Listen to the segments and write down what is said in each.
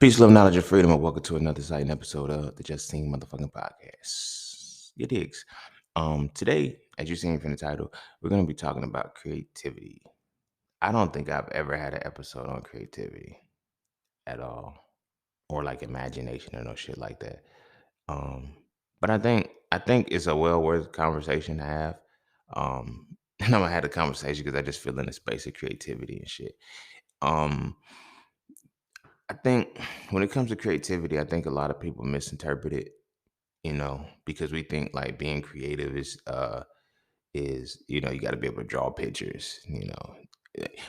Peace, love, knowledge, and freedom, and welcome to another exciting episode of the Just Sing Motherfucking Podcast. You digs. Today, as you've seen from the title, we're gonna be talking about creativity. I don't think I've ever had an episode on creativity at all, or like imagination or no shit like that. Um, but I think it's a well worth conversation to have. And I'm gonna have the conversation because I just feel in the space of creativity and shit. Um, I think when it comes to creativity, I think a lot of people misinterpret it, because we think like being creative is you got to be able to draw pictures.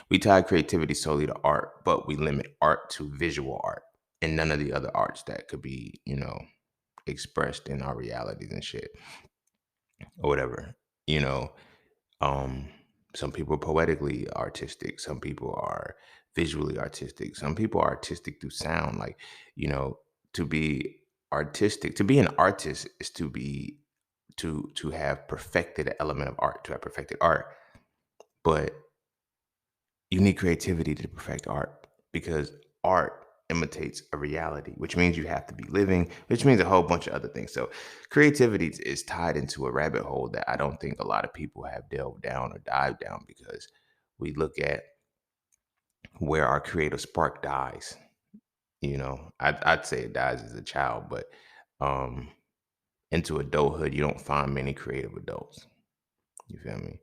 We tie creativity solely to art, but we limit art to visual art and none of the other arts that could be, expressed in our realities and shit or whatever. You know, um, some people are poetically artistic. Some people are visually artistic. Some people are artistic through sound. Like, you know, to be artistic, to be an artist is to have perfected an element of art, to have perfected art. But you need creativity to perfect art because art imitates a reality, which means you have to be living, which means a whole bunch of other things. So creativity is tied into a rabbit hole that I don't think a lot of people have delved down or dived down because we look at where our creative spark dies. I'd say it dies as a child, but um, into adulthood, you don't find many creative adults. You feel me?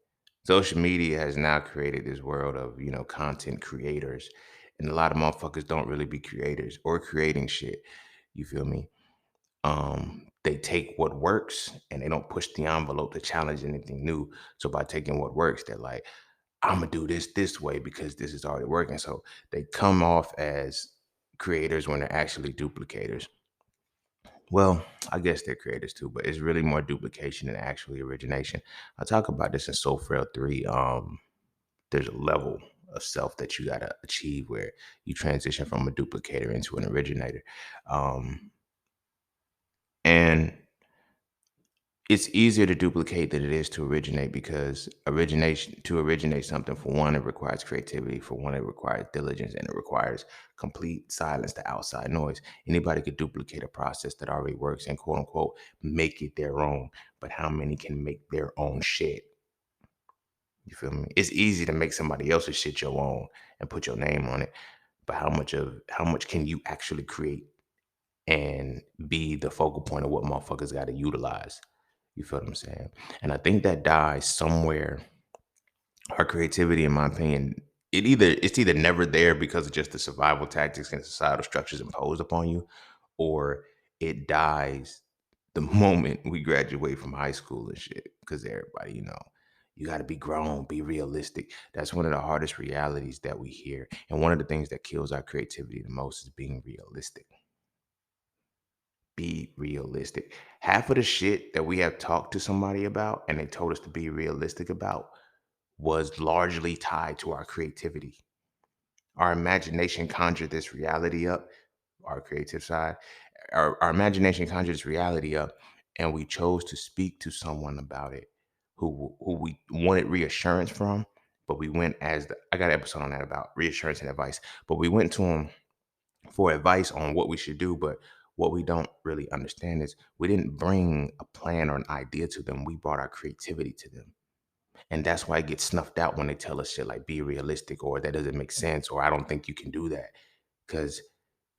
Social media has now created this world of, content creators. And a lot of motherfuckers don't really be creators or creating shit. You feel me? They take what works and they don't push the envelope to challenge anything new. So by taking what works, they're like, I'm gonna do this way because this is already working. So they come off as creators when they're actually duplicators. Well, I guess they're creators too, but it's really more duplication than actually origination. I talk about this in Soul Frail 3. There's a level of self that you gotta achieve where you transition from a duplicator into an originator. And it's easier to duplicate than it is to originate because originate something, for one, it requires creativity. For one, it requires diligence, and it requires complete silence to outside noise. Anybody could duplicate a process that already works and quote unquote make it their own. But how many can make their own shit? You feel me? It's easy to make somebody else's shit your own and put your name on it. But how much can you actually create and be the focal point of what motherfuckers got to utilize? You feel what I'm saying? And I think that dies somewhere. Our creativity, in my opinion, it's either never there because of just the survival tactics and societal structures imposed upon you, or it dies the moment we graduate from high school and shit. Because everybody, you got to be grown, be realistic. That's one of the hardest realities that we hear, and one of the things that kills our creativity the most is being realistic. Be realistic. Half of the shit that we have talked to somebody about and they told us to be realistic about was largely tied to our creativity. Our imagination conjured this reality up, our creative side. Our imagination conjured this reality up, and we chose to speak to someone about it who we wanted reassurance from. But we went I got an episode on that about reassurance and advice. But we went to him for advice on what we should do. But what we don't really understand is we didn't bring a plan or an idea to them. We brought our creativity to them. And that's why it gets snuffed out when they tell us shit like be realistic or that doesn't make sense or I don't think you can do that. Because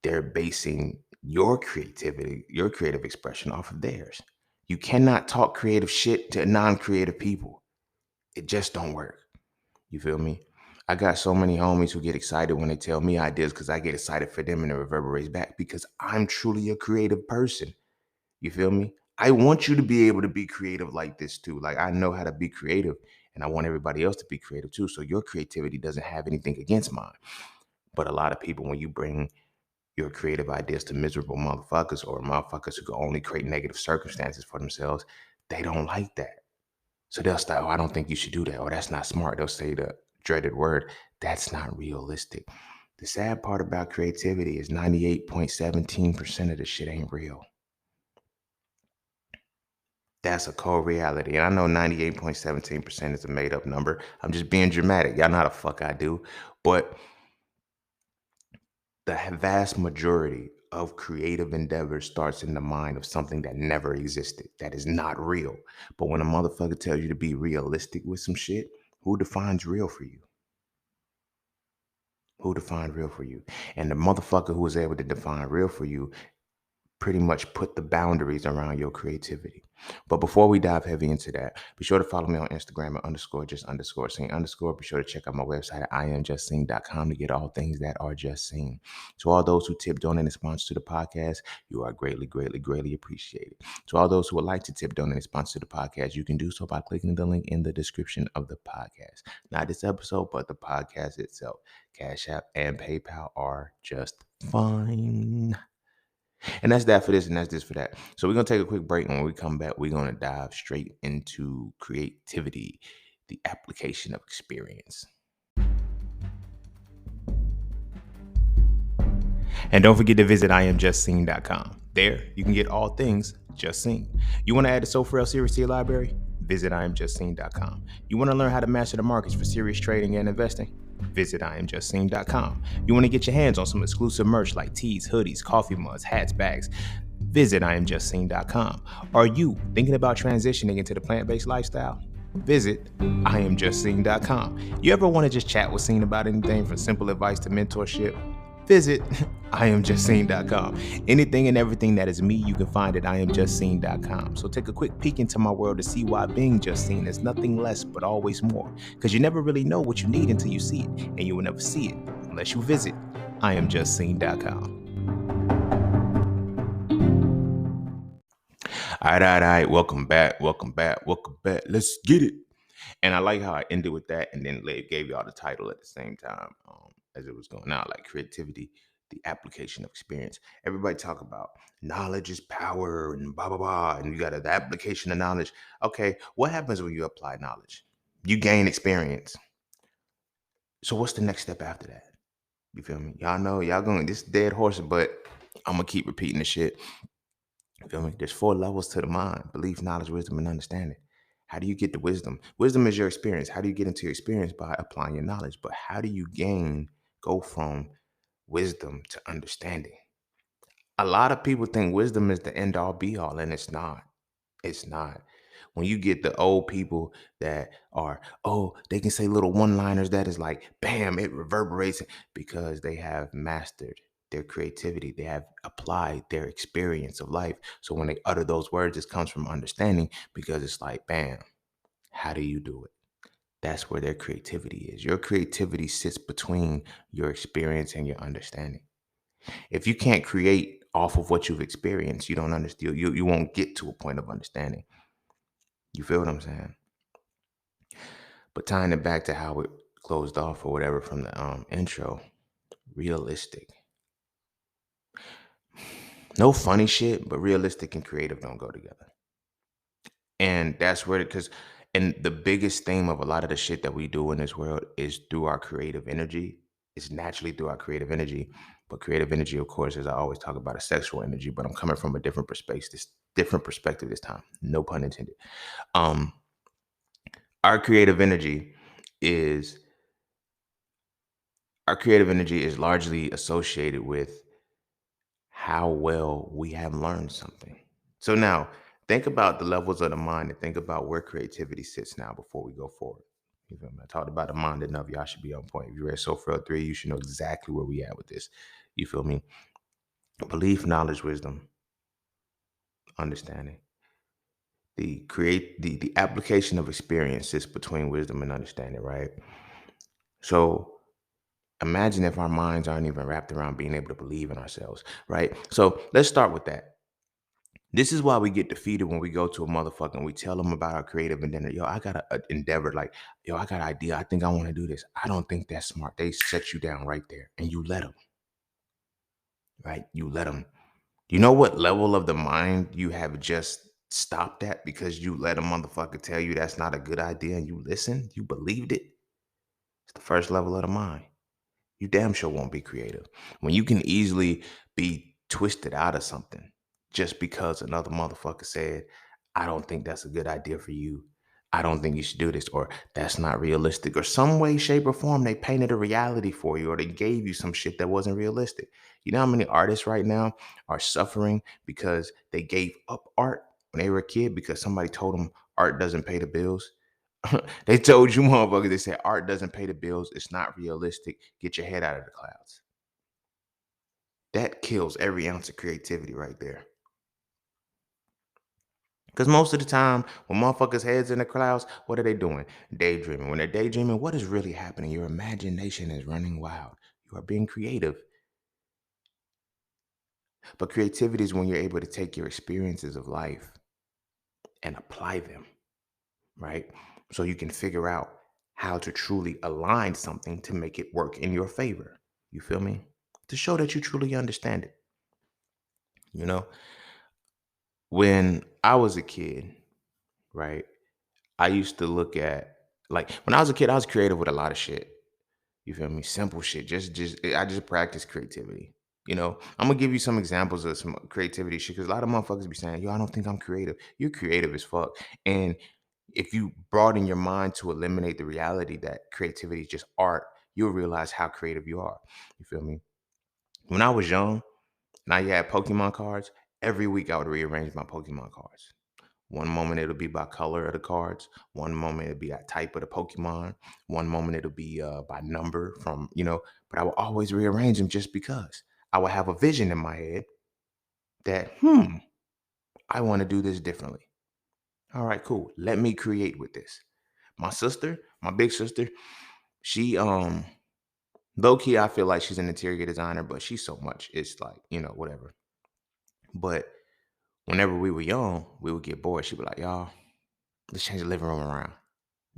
they're basing your creativity, your creative expression off of theirs. You cannot talk creative shit to non-creative people. It just don't work. You feel me? I got so many homies who get excited when they tell me ideas because I get excited for them and it reverberates back because I'm truly a creative person. You feel me? I want you to be able to be creative like this too. Like I know how to be creative and I want everybody else to be creative too. So your creativity doesn't have anything against mine. But a lot of people, when you bring your creative ideas to miserable motherfuckers or motherfuckers who can only create negative circumstances for themselves, they don't like that. So they'll start, oh, I don't think you should do that. Or that's not smart. They'll say the dreaded word. That's not realistic. The sad part about creativity is 98.17% of the shit ain't real. That's a cold reality. And I know 98.17% is a made up number. I'm just being dramatic. Y'all know how the fuck I do. But The vast majority of creative endeavor starts in the mind of something that never existed, that is not real. But when a motherfucker tells you to be realistic with some shit, who defines real for you? Who defined real for you? And the motherfucker who was able to define real for you pretty much put the boundaries around your creativity. But before we dive heavy into that, be sure to follow me on Instagram at _just_sing_ underscore. Be sure to check out my website at iamjustsing.com to get all things that are just seen. To all those who tip, donate, and sponsor to the podcast, you are greatly, greatly, greatly appreciated. To all those who would like to tip, donate, and sponsor the podcast, you can do so by clicking the link in the description of the podcast. Not this episode, but the podcast itself. Cash App and PayPal are just fine. And that's that for this, and that's this for that. So we're gonna take a quick break. And when we come back, we're gonna dive straight into creativity, the application of experience. And don't forget to visit iamjustseen.com. There, you can get all things Just Seen. You want to add the So For Real series to your library? Visit iamjustseen.com. You want to learn how to master the markets for serious trading and investing? Visit iamjustseen.com. You want to get your hands on some exclusive merch like tees, hoodies, coffee mugs, hats, bags? Visit iamjustseen.com. Are you thinking about transitioning into the plant-based lifestyle? Visit iamjustseen.com. You ever want to just chat with Seen about anything from simple advice to mentorship? Visit iamjustseen.com. Anything and everything that is me, you can find at iamjustseen.com. So take a quick peek into my world to see why being just seen is nothing less but always more. Because you never really know what you need until you see it, and you will never see it unless you visit iamjustseen.com. All right. Welcome back. Let's get it. And I like how I ended with that and then gave y'all the title at the same time as it was going out, like creativity, the application of experience. Everybody talk about knowledge is power and blah, blah, blah. And you got the application of knowledge. Okay, what happens when you apply knowledge? You gain experience. So what's the next step after that? You feel me? Y'all know, y'all going, this dead horse, but I'm going to keep repeating the shit. You feel me? There's 4 levels to the mind: belief, knowledge, wisdom, and understanding. How do you get the wisdom? Wisdom is your experience. How do you get into your experience? By applying your knowledge. But how do you go from wisdom to understanding? A lot of people think wisdom is the end all be all, and it's not. It's not. When you get the old people that are, oh, they can say little one-liners that is like, bam, it reverberates because they have mastered their creativity. They have applied their experience of life. So when they utter those words, it comes from understanding because it's like, bam, how do you do it? That's where their creativity is. Your creativity sits between your experience and your understanding. If you can't create off of what you've experienced, you don't understand. You won't get to a point of understanding. You feel what I'm saying? But tying it back to how it closed off or whatever from the intro, realistic. No funny shit, but realistic and creative don't go together. And that's where, and the biggest theme of a lot of the shit that we do in this world is through our creative energy. It's naturally through our creative energy. But creative energy, of course, as I always talk about, a sexual energy, but I'm coming from a different perspective this time. No pun intended. Our creative energy is largely associated with how well we have learned something. So now think about the levels of the mind and think about where creativity sits now before we go forward. You feel me? I talked about the mind enough. Y'all should be on point. If you read So For Real 3, you should know exactly where we at with this. You feel me? Belief, knowledge, wisdom, understanding. The application of experience sits between wisdom and understanding, right? So imagine if our minds aren't even wrapped around being able to believe in ourselves, right? So let's start with that. This is why we get defeated when we go to a motherfucker and we tell them about our creative endeavor. Yo, I got an endeavor. Like, yo, I got an idea. I think I want to do this. I don't think that's smart. They set you down right there and you let them, right? You let them. You know what level of the mind you have just stopped at because you let a motherfucker tell you that's not a good idea and you listened? You believed it? It's the first level of the mind. You damn sure won't be creative. When you can easily be twisted out of something just because another motherfucker said, I don't think that's a good idea for you. I don't think you should do this, or that's not realistic, or some way, shape, or form they painted a reality for you, or they gave you some shit that wasn't realistic. You know how many artists right now are suffering because they gave up art when they were a kid because somebody told them art doesn't pay the bills? They told you motherfuckers, they said art doesn't pay the bills, it's not realistic. Get your head out of the clouds. That kills every ounce of creativity right there. Because most of the time, when motherfuckers' heads in the clouds, what are they doing? Daydreaming. When they're daydreaming, what is really happening? Your imagination is running wild. You are being creative. But creativity is when you're able to take your experiences of life and apply them, right? So you can figure out how to truly align something to make it work in your favor. You feel me? To show that you truly understand it. You know, when I was a kid, right, I used to look at, like, when I was a kid, I was creative with a lot of shit. You feel me? Simple shit. I just practice creativity. I'm gonna give you some examples of some creativity shit because a lot of motherfuckers be saying, "Yo, I don't think I'm creative." You're creative as fuck. And if you broaden your mind to eliminate the reality that creativity is just art, you'll realize how creative you are. You feel me? When I was young and I had Pokemon cards, every week I would rearrange my Pokemon cards. One moment it'll be by color of the cards. One moment it'll be that type of the Pokemon. One moment it'll be by number but I will always rearrange them just because I will have a vision in my head that, I want to do this differently. All right, cool. Let me create with this. My sister, my big sister, she, low key, I feel like she's an interior designer, but she's so much. It's like, whatever. But whenever we were young, we would get bored. She'd be like, y'all, let's change the living room around.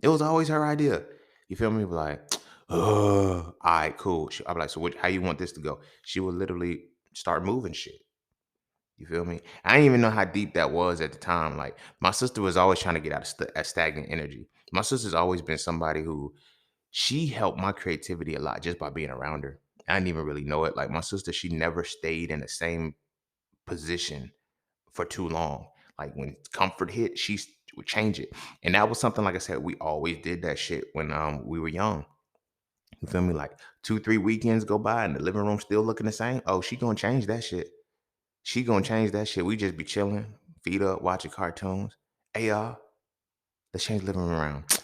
It was always her idea. You feel me? Be like, all right, cool. I'd be like, so how you want this to go? She would literally start moving shit. You feel me? I didn't even know how deep that was at the time. Like, my sister was always trying to get out of stagnant energy. My sister's always been somebody who, she helped my creativity a lot just by being around her. I didn't even really know it. Like, my sister, she never stayed in the same position for too long. Like, when comfort hit, would change it. And that was something, like I said, we always did that shit when we were young. You feel me? Like 2, 3 weekends go by and the living room still looking the same. Oh, she gonna change that shit. She gonna change that shit. We just be chilling, feet up, watching cartoons. Hey y'all, let's change the living room around.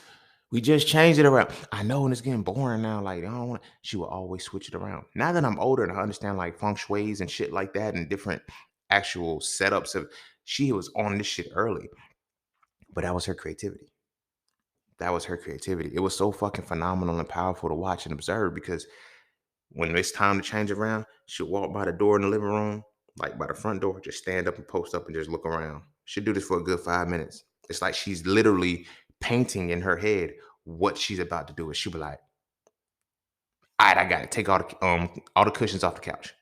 We just changed it around. I know, and it's getting boring now. Like, I don't want. She will always switch it around. Now that I'm older and I understand like feng shui's and shit like that and different actual setups of, she was on this shit early. But that was her creativity. That was her creativity. It was so fucking phenomenal and powerful to watch and observe because when it's time to change around, she'll walk by the door in the living room, like by the front door, just stand up and post up and just look around. She'll do this for a good 5 minutes. It's like she's literally painting in her head what she's about to do. And she'll be like, all right, I got it. Take all the cushions off the couch.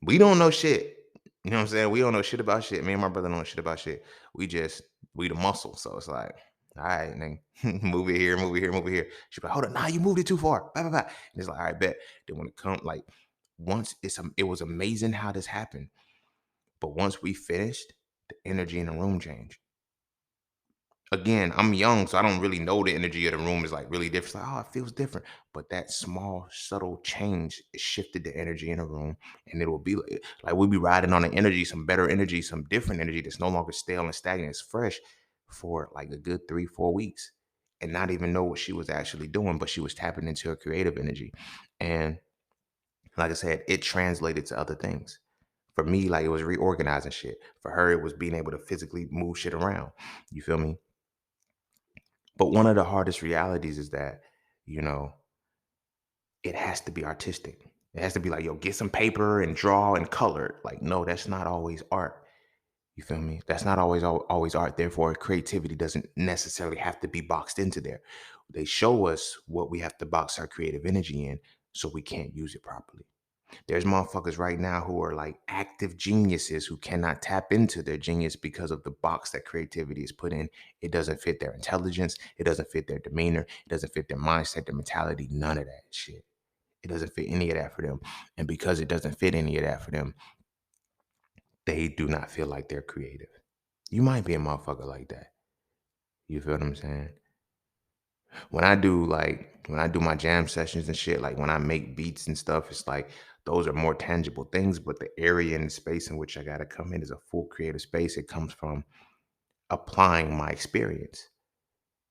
We don't know shit. You know what I'm saying? We don't know shit about shit. Me and my brother don't know shit about shit. We just, we the muscle. So it's like, all right, then move it here, move it here, move it here. She's like, hold on, nah, you moved it too far. Blah, blah, blah. And it's like, all right, bet. Then when it come, like, once it was amazing how this happened. But once we finished, the energy in the room changed. Again, I'm young, so I don't really know the energy of the room is like really different. It's like, oh, it feels different. But that small, subtle change, it shifted the energy in the room. And it will be like we'll be riding on the energy, some better energy, some different energy that's no longer stale and stagnant. It's fresh for like a good 3, 4 weeks. And not even know what she was actually doing, but she was tapping into her creative energy. And like I said, it translated to other things. For me, like, it was reorganizing shit. For her, it was being able to physically move shit around. You feel me? But one of the hardest realities is that, you know, it has to be artistic. It has to be like, yo, get some paper and draw and color. Like, no, that's not always art. You feel me? That's not always art. Therefore, creativity doesn't necessarily have to be boxed into there. They show us what we have to box our creative energy in so we can't use it properly. There's motherfuckers right now who are like active geniuses who cannot tap into their genius because of the box that creativity is put in. It doesn't fit their intelligence. It doesn't fit their demeanor. It doesn't fit their mindset, their mentality, none of that shit. It doesn't fit any of that for them. And because it doesn't fit any of that for them, they do not feel like they're creative. You might be a motherfucker like that. You feel what I'm saying? When I do my jam sessions and shit, like when I make beats and stuff, it's like those are more tangible things. But the area and the space in which I gotta come in is a full creative space. It comes from applying my experience.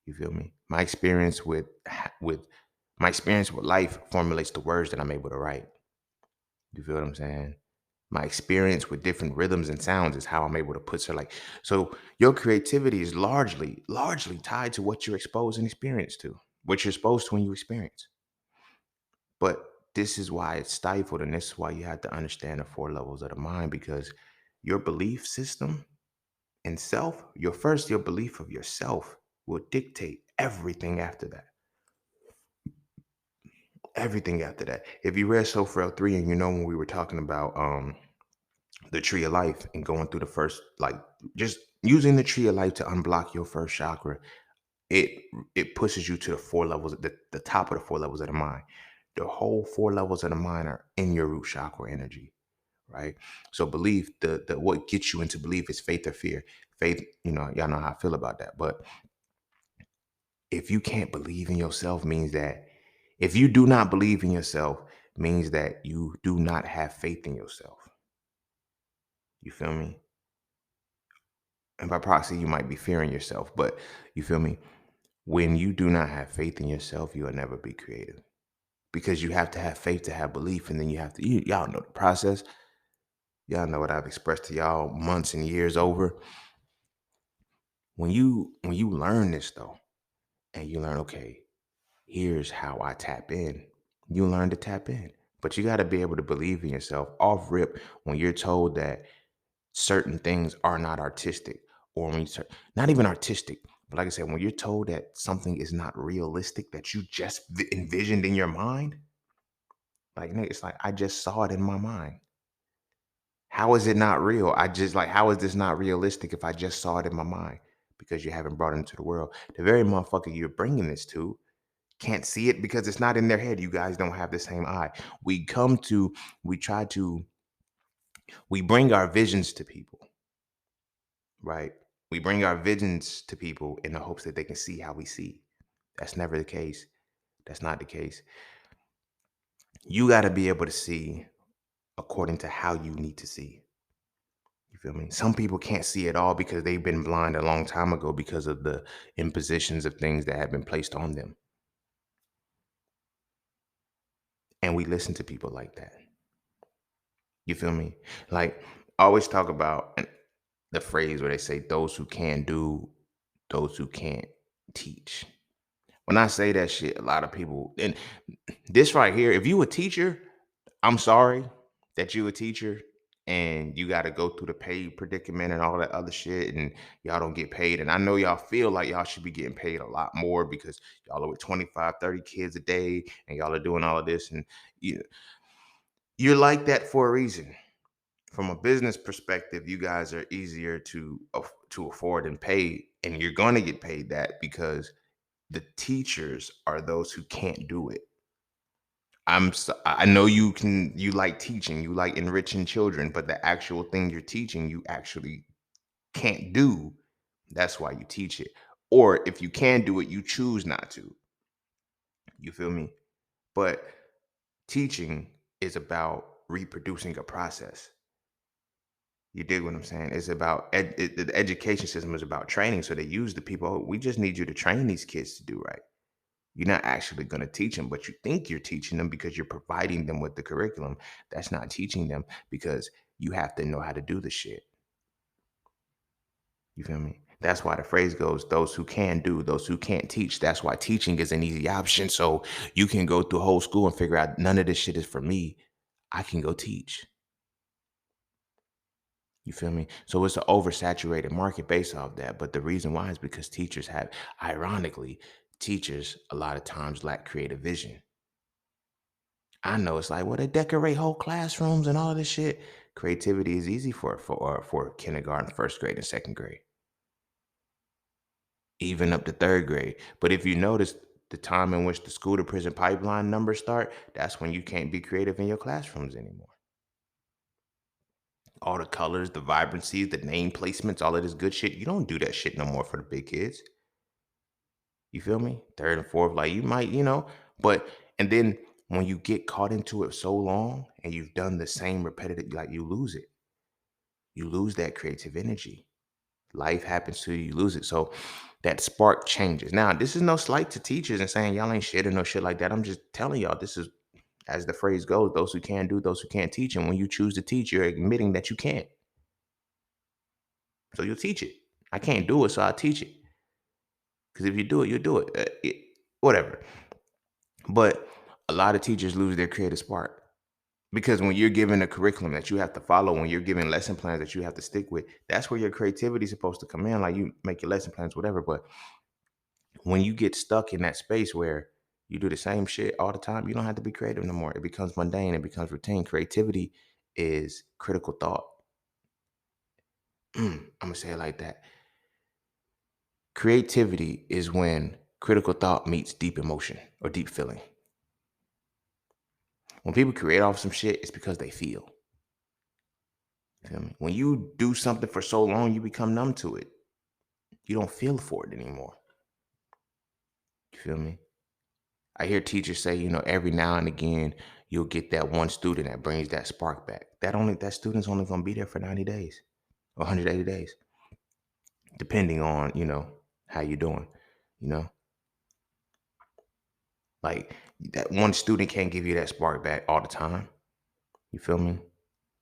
You feel me? With my experience with life formulates the words that I'm able to write. You feel what I'm saying? My experience with different rhythms and sounds is how I'm able to put so your creativity is largely tied to what you're exposed and experience to, what you're exposed to when you experience. But this is why it's stifled, and this is why you have to understand the four levels of the mind because your belief system and self, your belief of yourself will dictate everything after that. Everything after that. If you read Soul 3 and you know when we were talking about the tree of life and going through the first like just using the tree of life to unblock your first chakra, it it pushes you to the four levels, the top of the four levels of the mind. The whole four levels of the mind are in your root chakra energy, right? So belief, the what gets you into belief is faith or fear. Faith, y'all know how I feel about that. But if you can't believe in yourself, means that if you do not believe in yourself, means that you do not have faith in yourself. You feel me? And by proxy, you might be fearing yourself, but you feel me? When you do not have faith in yourself, you will never be creative because you have to have faith to have belief. And then y'all know the process. Y'all know what I've expressed to y'all months and years over. When you learn this though, and you learn, okay, here's how I tap in, you learn to tap in. But you got to be able to believe in yourself off rip when you're told that certain things are not artistic or not even artistic, but like I said, when you're told that something is not realistic that you just envisioned in your mind, like nigga, it's like I just saw it in my mind. How is it not real? How is this not realistic if I just saw it in my mind? Because you haven't brought it into the world. The very motherfucker you're bringing this to can't see it because it's not in their head. You guys don't have the same eye. We come to, we try to, we bring our visions to people, right? We bring our visions to people in the hopes that they can see how we see. That's never the case. That's not the case. You got to be able to see according to how you need to see. You feel me? Some people can't see at all because they've been blind a long time ago because of the impositions of things that have been placed on them. And we listen to people like that. You feel me? Like, I always talk about the phrase where they say, those who can do, those who can't teach. When I say that shit, a lot of people, and this right here, if you a teacher, I'm sorry that you a teacher and you got to go through the paid predicament and all that other shit and y'all don't get paid. And I know y'all feel like y'all should be getting paid a lot more because y'all are with 25, 30 kids a day and y'all are doing all of this. And you, you're like that for a reason. From a business perspective, you guys are easier to afford and pay, and you're going to get paid that because the teachers are those who can't do it. I know you like teaching, you like enriching children, but the actual thing you're teaching, you actually can't do. That's why you teach it. Or if you can do it, you choose not to. You feel me? But teaching is about reproducing a process. You dig what I'm saying? It's about the education system is about training. So they use the people. "Oh, we just need you to train these kids to do right." You're not actually going to teach them, but you think you're teaching them because you're providing them with the curriculum. That's not teaching them because you have to know how to do the shit. You feel me? That's why the phrase goes, those who can do, those who can't teach. That's why teaching is an easy option. So you can go through whole school and figure out none of this shit is for me. I can go teach. You feel me? So it's an oversaturated market based off that. But the reason why is because ironically, teachers a lot of times lack creative vision. I know it's like, well, they decorate whole classrooms and all of this shit. Creativity is easy for kindergarten, first grade, and second grade, even up to third grade. But if you notice the time in which the school to prison pipeline numbers start, that's when you can't be creative in your classrooms anymore. All the colors, the vibrancies, the name placements, all of this good shit. You don't do that shit no more for the big kids. You feel me? Third and fourth, like you might, but and then when you get caught into it so long and you've done the same repetitive, like you lose it. You lose that creative energy. Life happens to you, you lose it. So that spark changes. Now, this is no slight to teachers and saying y'all ain't shit or no shit like that. I'm just telling y'all this is, as the phrase goes, those who can do, those who can't teach. And when you choose to teach, you're admitting that you can't. So you'll teach it. I can't do it, so I'll teach it. Because if you do it, you'll do it. Whatever. But a lot of teachers lose their creative spark because when you're given a curriculum that you have to follow, when you're given lesson plans that you have to stick with, that's where your creativity is supposed to come in. Like you make your lesson plans, whatever. But when you get stuck in that space where you do the same shit all the time, you don't have to be creative no more. It becomes mundane, it becomes routine. Creativity is critical thought. I'm gonna say it like that. Creativity is when critical thought meets deep emotion or deep feeling. When people create off some shit, it's because they feel. You feel me? When you do something for so long, you become numb to it. You don't feel for it anymore. You feel me? I hear teachers say, every now and again, you'll get that one student that brings that spark back. That student's only gonna be there for 90 days or 180 days, depending on, how you're doing, you know? Like that one student can't give you that spark back all the time. You feel me?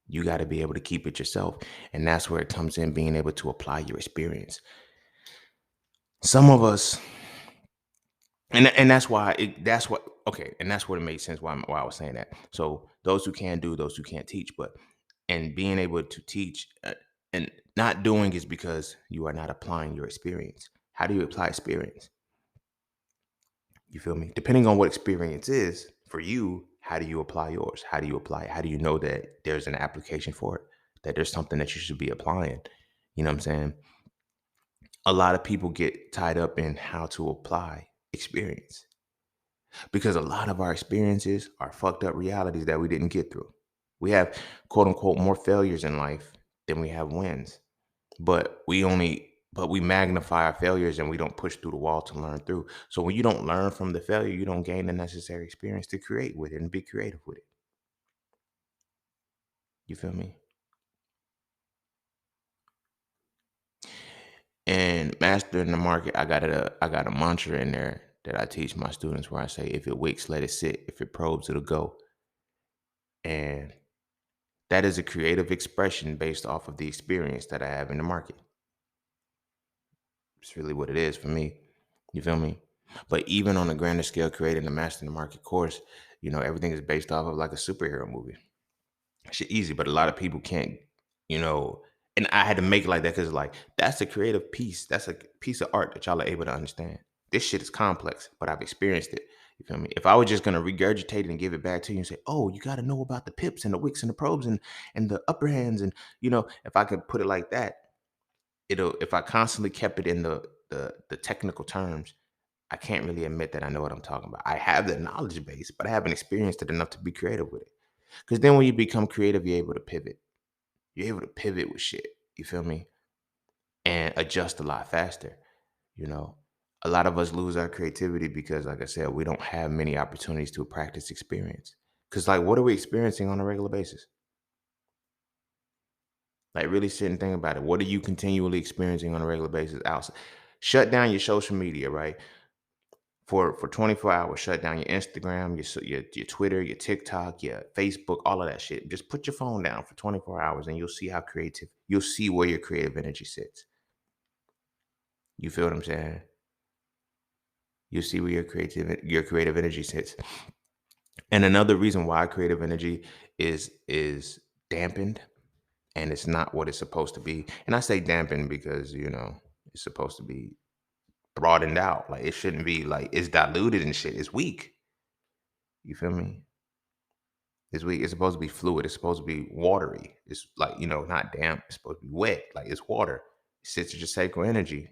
You got to be able to keep it yourself. And that's where it comes in being able to apply your experience. Some of us, and that's why that's what okay, and that's what it made sense why I was saying that. So those who can do, those who can't teach, but and being able to teach and not doing is because you are not applying your experience. How do you apply experience? You feel me? Depending on what experience is for you, how do you apply yours? How do you apply it? How do you know that there's an application for it? That there's something that you should be applying? You know what I'm saying? A lot of people get tied up in how to apply experience because a lot of our experiences are fucked up realities that we didn't get through. We have quote unquote more failures in life than we have wins. But we magnify our failures and we don't push through the wall to learn through. So when you don't learn from the failure, you don't gain the necessary experience to create with it and be creative with it. You feel me? And mastering the market, I got a mantra in there that I teach my students where I say, if it wicks, let it sit. If it probes, it'll go. And that is a creative expression based off of the experience that I have in the market. It's really what it is for me. You feel me? But even on a grander scale, creating the Master the Market course, everything is based off of like a superhero movie. Shit easy, but a lot of people can't, you know. And I had to make it like that because, like, that's a creative piece. That's a piece of art that y'all are able to understand. This shit is complex, but I've experienced it. You feel me? If I was just gonna regurgitate it and give it back to you and say, "Oh, you got to know about the pips and the wicks and the probes and the upper hands," and if I could put it like that, if I constantly kept it in the technical terms, I can't really admit that I know what I'm talking about. I have the knowledge base, but I haven't experienced it enough to be creative with it. Because then when you become creative, you're able to pivot. You're able to pivot with shit. You feel me? And adjust a lot faster. You know, a lot of us lose our creativity because, like I said, we don't have many opportunities to practice experience. Because, like, what are we experiencing on a regular basis? Like, really sit and think about it. What are you continually experiencing on a regular basis outside? Shut down your social media, right? For 24 hours, shut down your Instagram, your Twitter, your TikTok, your Facebook, all of that shit. Just put your phone down for 24 hours and you'll see where your creative energy sits. You feel what I'm saying? You'll see where your creative energy sits. And another reason why creative energy is dampened and it's not what it's supposed to be. And I say dampened because, it's supposed to be broadened out. Like it shouldn't be like it's diluted and shit. It's weak. You feel me? It's weak. It's supposed to be fluid. It's supposed to be watery. It's like, not damp. It's supposed to be wet. Like it's water. It sits with your sacral energy,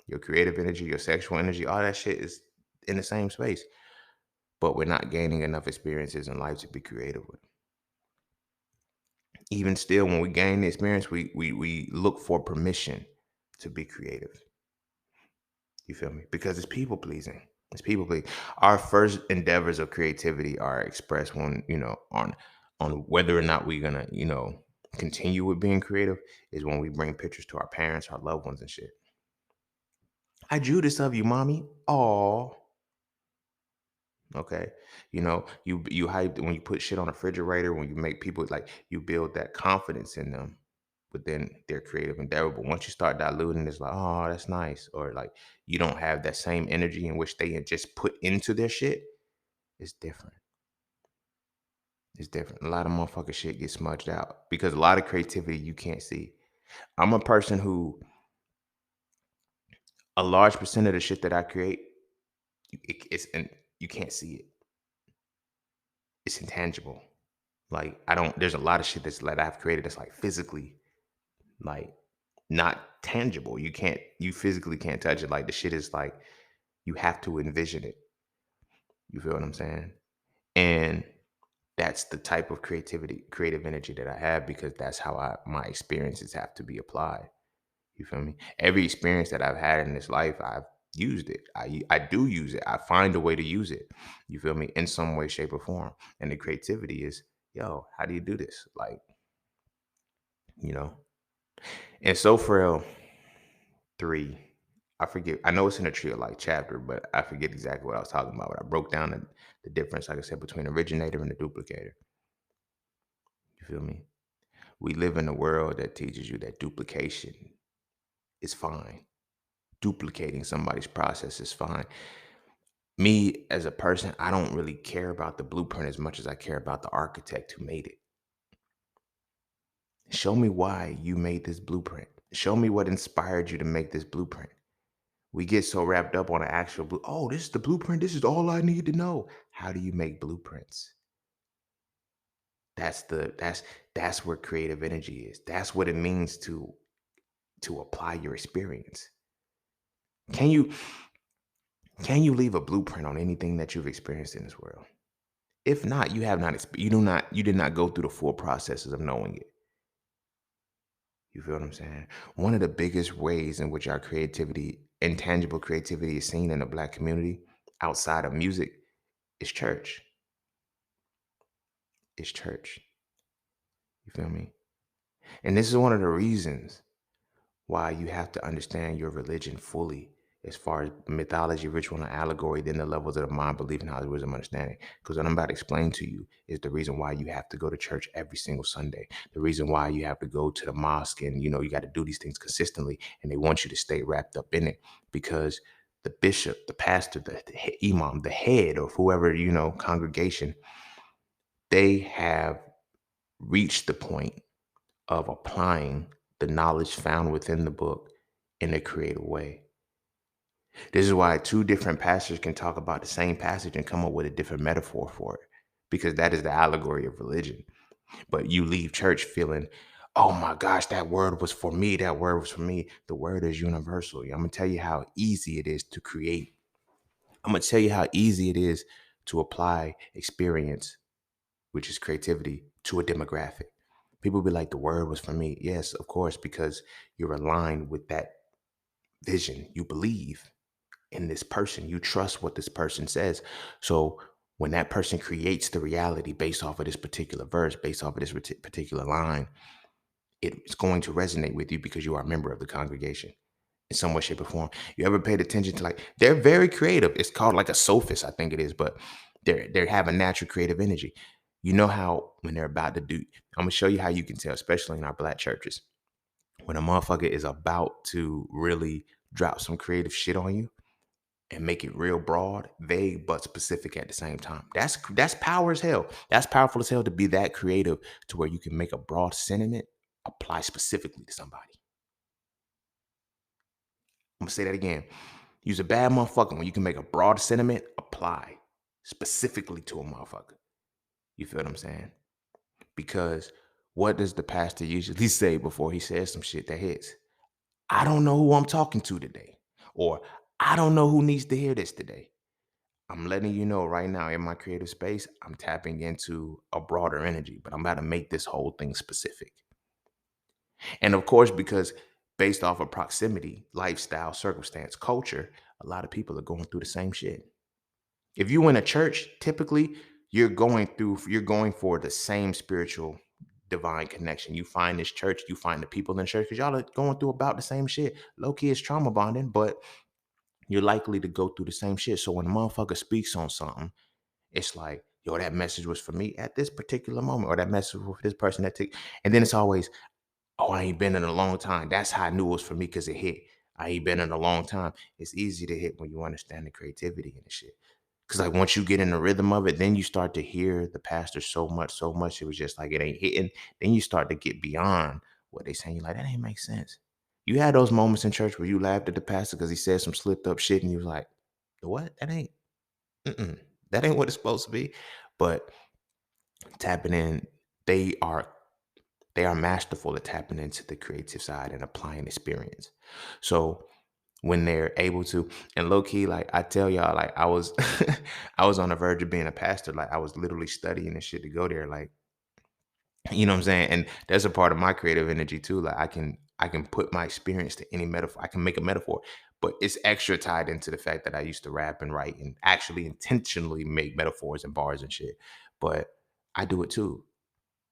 your creative energy, your sexual energy. All that shit is in the same space. But we're not gaining enough experiences in life to be creative with. Even still, when we gain the experience, we look for permission to be creative. You feel me? Because it's people pleasing. It's people pleasing. Our first endeavors of creativity are expressed when, on whether or not we're gonna, continue with being creative is when we bring pictures to our parents, our loved ones and shit. I drew this of you, mommy. Oh, okay. You hype when you put shit on a refrigerator, when you make people like you build that confidence in them within their creative endeavor. But once you start diluting, it's like, oh, that's nice. Or like you don't have that same energy in which they had just put into their shit. It's different. It's different. A lot of motherfucker shit gets smudged out because a lot of creativity you can't see. I'm a person who a large percent of the shit that I create, it's and you can't see it. It's intangible. Like I don't. There's a lot of shit that's like I've created that's like physically like not tangible. You physically can't touch it. Like the shit is like you have to envision it. You feel what I'm saying? And that's the type of creative energy that I have because that's how my experiences have to be applied. You feel me? Every experience that I've had in this life, I've used it. I do use it. I find a way to use it. You feel me? In some way, shape, or form. And the creativity is, yo, how do you do this? Like, you know. And so for 3. I forget. I know it's in a trio like chapter, but I forget exactly what I was talking about. But I broke down the difference, like I said, between originator and the duplicator. You feel me? We live in a world that teaches you that duplication is fine. Duplicating somebody's process is fine. Me as a person, I don't really care about the blueprint as much as I care about the architect who made it. Show me why you made this blueprint. Show me what inspired you to make this blueprint. We get so wrapped up on an actual oh, this is the blueprint. This is all I need to know. How do you make blueprints? That's where creative energy is. That's what it means to apply your experience. Can you can you leave a blueprint on anything that you've experienced in this world? If not, you have not you did not go through the full processes of knowing it. You feel what I'm saying? One of the biggest ways in which our creativity, intangible creativity is seen in the black community outside of music is church. Is church. You feel me? And this is one of the reasons why you have to understand your religion fully as far as mythology, ritual, and allegory, then the levels of the mind, belief, knowledge, wisdom, understanding. Because what I'm about to explain to you is the reason why you have to go to church every single Sunday. The reason why you have to go to the mosque and, you got to do these things consistently. And they want you to stay wrapped up in it because the bishop, the pastor, the imam, the head of whoever, congregation, they have reached the point of applying the knowledge found within the book in a creative way. This is why two different pastors can talk about the same passage and come up with a different metaphor for it, because that is the allegory of religion. But you leave church feeling, oh my gosh, that word was for me. That word was for me. The word is universal. I'm going to tell you how easy it is to create. I'm going to tell you how easy it is to apply experience, which is creativity, to a demographic. People be like, the word was for me. Yes, of course, because you're aligned with that vision. You believe in this person. You trust what this person says. So when that person creates the reality based off of this particular verse, based off of this particular line, it's going to resonate with you because you are a member of the congregation in some way, shape, or form. You ever paid attention to like they're very creative. It's called like a sophist, I think it is, but they have a natural creative energy. You know how when they're about to do, I'm gonna show you how you can tell, especially in our black churches, when a motherfucker is about to really drop some creative shit on you and make it real broad, vague, but specific at the same time. That's power as hell. That's powerful as hell to be that creative to where you can make a broad sentiment apply specifically to somebody. I'm gonna say that again. Use a bad motherfucker when you can make a broad sentiment apply specifically to a motherfucker. You feel what I'm saying? Because what does the pastor usually say before he says some shit that hits? I don't know who I'm talking to today. Or I don't know who needs to hear this today. I'm letting you know right now in my creative space, I'm tapping into a broader energy, but I'm about to make this whole thing specific. And of course, because based off of proximity, lifestyle, circumstance, culture, a lot of people are going through the same shit. If you in a church, typically you're going for the same spiritual divine connection. You find this church, you find the people in the church because y'all are going through about the same shit. Low key is trauma bonding, but you're likely to go through the same shit. So when a motherfucker speaks on something, it's like, yo, that message was for me at this particular moment, or that message was for this person that took. And then it's always, oh, I ain't been in a long time. That's how I knew it was for me because it hit. I ain't been in a long time. It's easy to hit when you understand the creativity and the shit. Cause like once you get in the rhythm of it, then you start to hear the pastor so much. It was just like it ain't hitting. Then you start to get beyond what they saying. You're like, that ain't make sense. You had those moments in church where you laughed at the pastor because he said some slipped up shit, and you was like, the what? Mm-mm, that ain't what it's supposed to be. But tapping in, they are they are masterful at tapping into the creative side and applying experience. So when they're able to, and low key, like I tell y'all, like I was I was on the verge of being a pastor. Like I was literally studying this shit to go there. Like, you know what I'm saying? And that's a part of my creative energy too. Like I can put my experience to any metaphor. I can make a metaphor, but it's extra tied into the fact that I used to rap and write and actually intentionally make metaphors and bars and shit. But I do it too.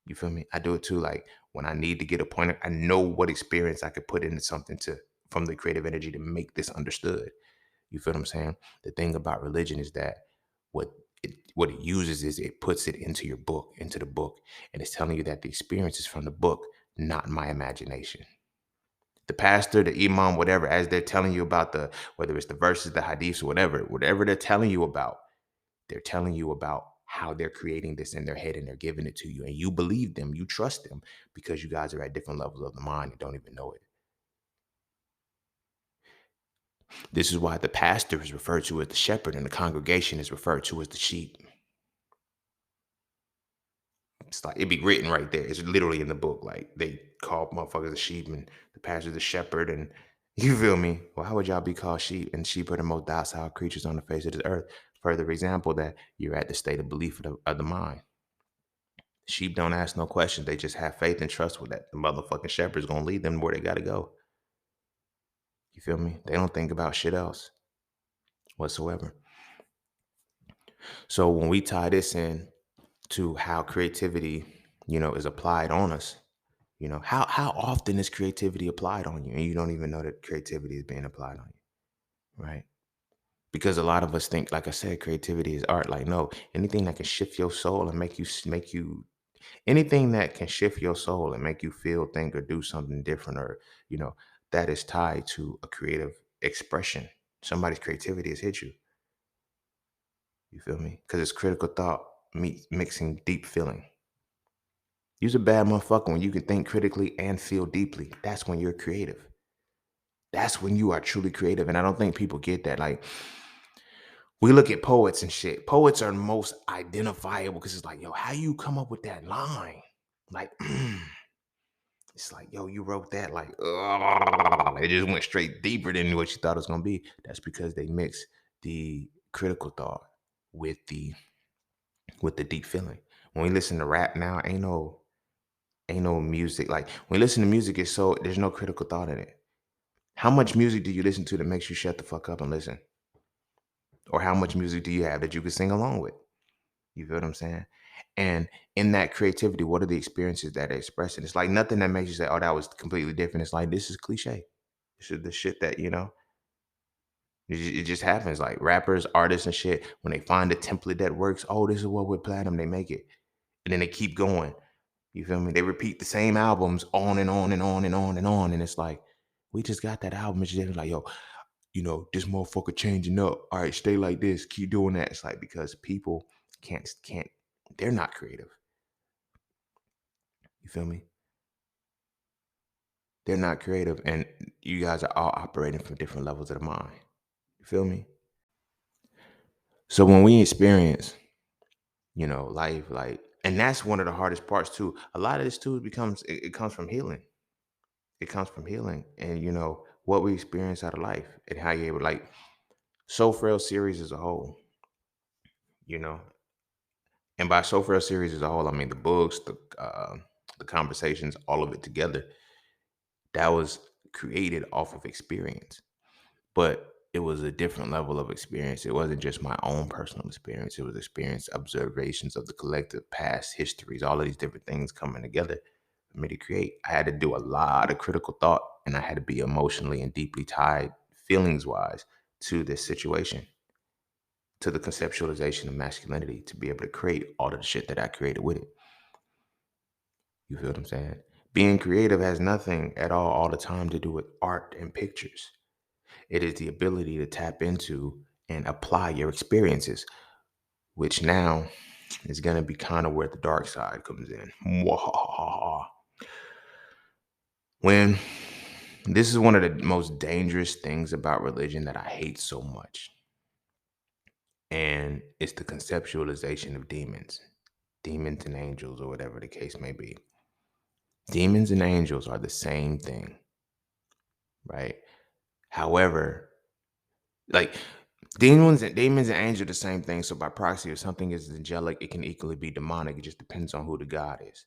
You feel me? I do it too. Like when I need to get a point, I know what experience I could put into something to from the creative energy to make this understood. You feel what I'm saying? The thing about religion is that what it uses is it puts it into your book, into the book, and it's telling you that the experience is from the book, not my imagination. The pastor, the imam, whatever, as they're telling you about the whether it's the verses, the hadiths, or whatever they're telling you about, they're telling you about how they're creating this in their head and they're giving it to you. And you believe them, you trust them because you guys are at different levels of the mind and don't even know it. This is why the pastor is referred to as the shepherd and the congregation is referred to as the sheep. It's like it'd be written right there. It's literally in the book. Like they call motherfuckers a sheep and the pastor the shepherd. And you feel me? Well, how would y'all be called sheep? And sheep are the most docile creatures on the face of this earth. Further example that you're at the state of belief of the mind. Sheep don't ask no questions. They just have faith and trust with that. The motherfucking shepherd's gonna lead them where they gotta go. You feel me? They don't think about shit else whatsoever. So when we tie this in to how creativity, is applied on us, how often is creativity applied on you and you don't even know that creativity is being applied on you, right? Because a lot of us think, like I said, creativity is art. Like, no, anything that can shift your soul and make you anything that can shift your soul and make you feel, think, or do something different, or you know, that is tied to a creative expression. Somebody's creativity has hit you. You feel me? Because it's critical thought mixing deep feeling. You're a bad motherfucker when you can think critically and feel deeply. That's when you're creative. That's when you are truly creative. And I don't think people get that. Like, we look at poets and shit. Poets are most identifiable because it's like, yo, how you come up with that line? Like, it's like, yo, you wrote that like, ugh. It just went straight deeper than what you thought it was gonna be. That's because they mix the critical thought with the deep feeling. When we listen to rap now, ain't no music. Like when we listen to music, it's so there's no critical thought in it. How much music do you listen to that makes you shut the fuck up and listen? Or how much music do you have that you can sing along with? You feel what I'm saying? And in that creativity, what are the experiences that are expressing? It's like nothing that makes you say, oh, that was completely different. It's like, this is cliche. This is the shit that, it just happens. Like rappers, artists, and shit, when they find a template that works, oh, this is what we're platinum, they make it. And then they keep going. You feel me? They repeat the same albums on and on and on and on and on. And it's like, we just got that album. It's just like, yo, this motherfucker changing up. All right, stay like this. Keep doing that. It's like because people can't, they're not creative. You feel me? They're not creative. And you guys are all operating from different levels of the mind. You feel me? So when we experience, life, like, and that's one of the hardest parts too. A lot of this too it comes from healing. It comes from healing and what we experience out of life and how you're able like Soul Frail series as a whole, you know. And by Soul Frail series as a whole, I mean the books, the conversations, all of it together. That was created off of experience. But it was a different level of experience. It wasn't just my own personal experience. It was experience, observations of the collective past histories, all of these different things coming together for me to create. I had to do a lot of critical thought, and I had to be emotionally and deeply tied, feelings wise, to this situation, to the conceptualization of masculinity, to be able to create all of the shit that I created with it. You feel what I'm saying? Being creative has nothing at all the time to do with art and pictures. It is the ability to tap into and apply your experiences, which now is going to be kind of where the dark side comes in. Mwahaha. When this is one of the most dangerous things about religion that I hate so much, and it's the conceptualization of demons and angels, or whatever the case may be. Demons and angels are the same thing, right? However, like demons and angels are the same thing. So by proxy, if something is angelic, it can equally be demonic. It just depends on who the God is.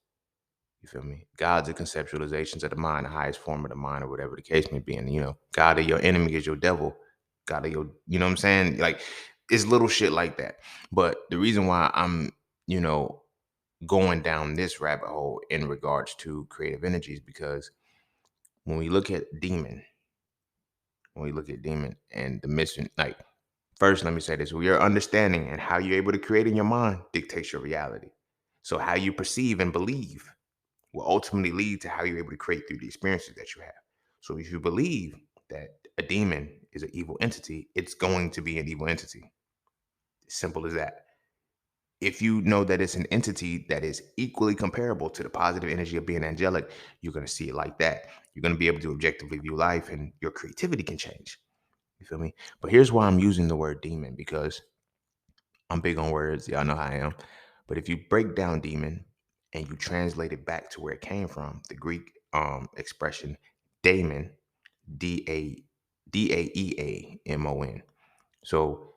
You feel me? Gods are conceptualizations of the mind, the highest form of the mind, or whatever the case may be. And God of your enemy is your devil. God of your, you know what I'm saying? Like it's little shit like that. But the reason why I'm, you know, going down this rabbit hole in regards to creative energies, because when we look at demon, and the mission, like first, let me say this: your understanding and how you're able to create in your mind dictates your reality. So how you perceive and believe will ultimately lead to how you're able to create through the experiences that you have. So if you believe that a demon is an evil entity, it's going to be an evil entity. Simple as that. If you know that it's an entity that is equally comparable to the positive energy of being angelic, you're going to see it like that. You're going to be able to objectively view life, and your creativity can change. You feel me? But here's why I'm using the word demon, because I'm big on words. Y'all know how I am. But if you break down demon and you translate it back to where it came from, the Greek expression daemon, Daeamon. So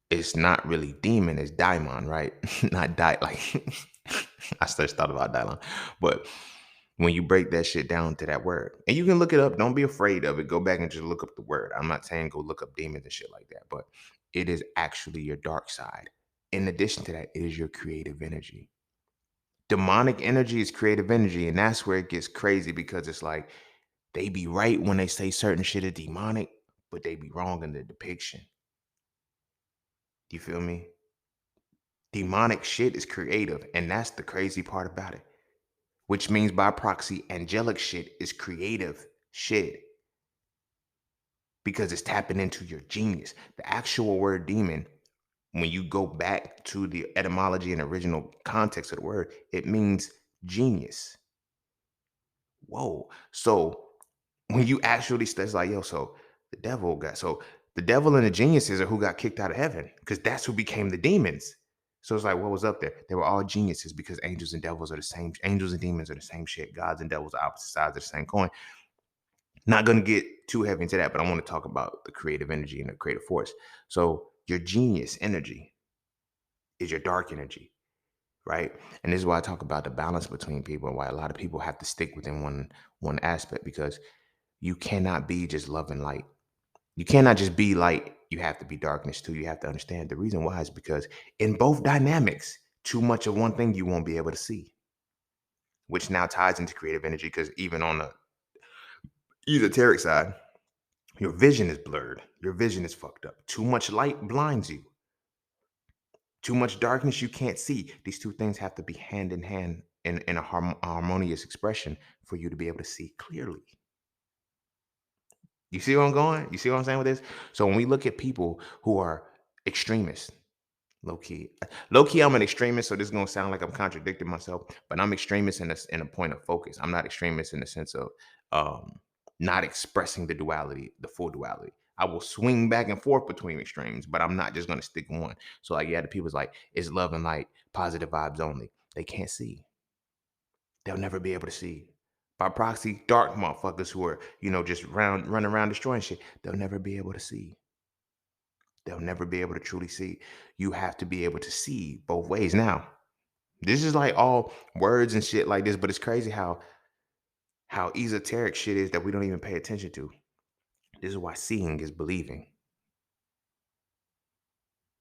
it's not really demon, it's daimon, right? Not like I first thought about daimon. But when you break that shit down to that word, and you can look it up, don't be afraid of it. Go back and just look up the word. I'm not saying go look up demons and shit like that, but it is actually your dark side. In addition to that, it is your creative energy. Demonic energy is creative energy, and that's where it gets crazy, because it's like they be right when they say certain shit is demonic, but they be wrong in the depiction. You feel me? Demonic shit is creative, and that's the crazy part about it. Which means by proxy, angelic shit is creative shit, because it's tapping into your genius. The actual word demon, when you go back to the etymology and original context of the word, it means genius. Whoa. So when you actually it's like, yo, so the devil and the geniuses are who got kicked out of heaven, because that's who became the demons. So it's like, what was up there? They were all geniuses, because angels and devils are the same. Angels and demons are the same shit. Gods and devils are opposite sides of the same coin. Not gonna get too heavy into that, but I want to talk about the creative energy and the creative force. So your genius energy is your dark energy, right? And this is why I talk about the balance between people, and why a lot of people have to stick within one aspect, because you cannot be just love and light. You cannot just be light. You have to be darkness too. You have to understand the reason why is because in both dynamics, too much of one thing you won't be able to see, which now ties into creative energy, because even on the esoteric side, your vision is blurred. Your vision is fucked up. Too much light blinds you. Too much darkness you can't see. These two things have to be hand in hand in a harmonious expression for you to be able to see clearly. You see where I'm going? You see what I'm saying with this? So when we look at people who are extremists, low key, I'm an extremist. So this is gonna sound like I'm contradicting myself, but I'm extremist in a point of focus. I'm not extremist in the sense of um, not expressing the duality, the full duality. I will swing back and forth between extremes, but I'm not just gonna stick in one. So like, yeah, the people's like, it's love and light, positive vibes only. They can't see. They'll never be able to see. By proxy, dark motherfuckers who are, just running around destroying shit, they'll never be able to see. They'll never be able to truly see. You have to be able to see both ways. Now, this is like all words and shit like this, but it's crazy how esoteric shit is that we don't even pay attention to. This is why seeing is believing.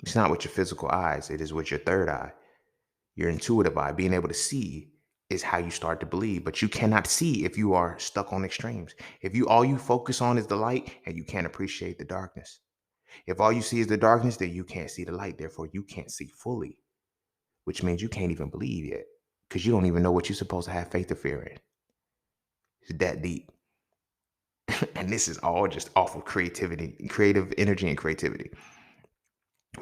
It's not with your physical eyes, it is with your third eye. Your intuitive eye, being able to see is how you start to believe, but you cannot see if you are stuck on extremes. If you all you focus on is the light and you can't appreciate the darkness. If all you see is the darkness, then you can't see the light. Therefore, you can't see fully, which means you can't even believe yet because you don't even know what you're supposed to have faith or fear in. It's that deep. And this is all just off of creativity, creative energy and creativity,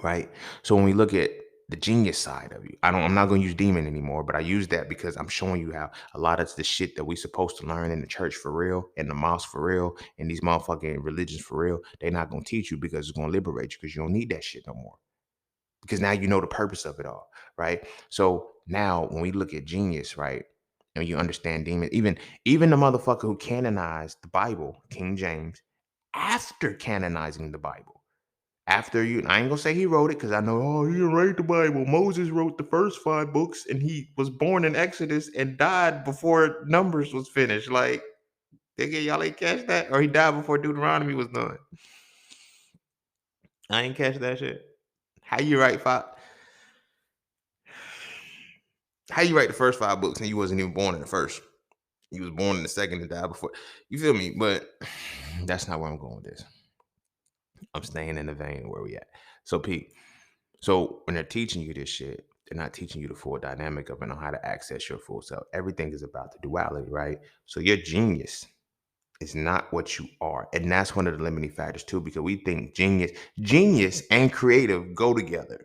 right? So when we look at the genius side of you, I'm not going to use demon anymore, but I use that because I'm showing you how a lot of the shit that we supposed to learn in the church for real, in the mosque for real, and these motherfucking religions for real, they're not going to teach you because it's going to liberate you because you don't need that shit no more. Because now you know the purpose of it all, right? So now when we look at genius, right, and you understand demon, even the motherfucker who canonized the Bible, King James, after canonizing the Bible, after you, I ain't gonna say he wrote it because I know, oh, he didn't write the Bible. Moses wrote the first 5 books, and he was born in Exodus and died before Numbers was finished. Like, nigga, y'all ain't catch that, or he died before Deuteronomy was done. I ain't catch that shit. How you write five? How you write the first 5 books and you wasn't even born in the first? You was born in the second and died before. You feel me? But that's not where I'm going with this. I'm staying in the vein where we at. So Pete, so when they're teaching you this shit, they're not teaching you the full dynamic of it on how to access your full self. Everything is about the duality, right? So your genius is not what you are. And that's one of the limiting factors too, because we think genius and creative go together.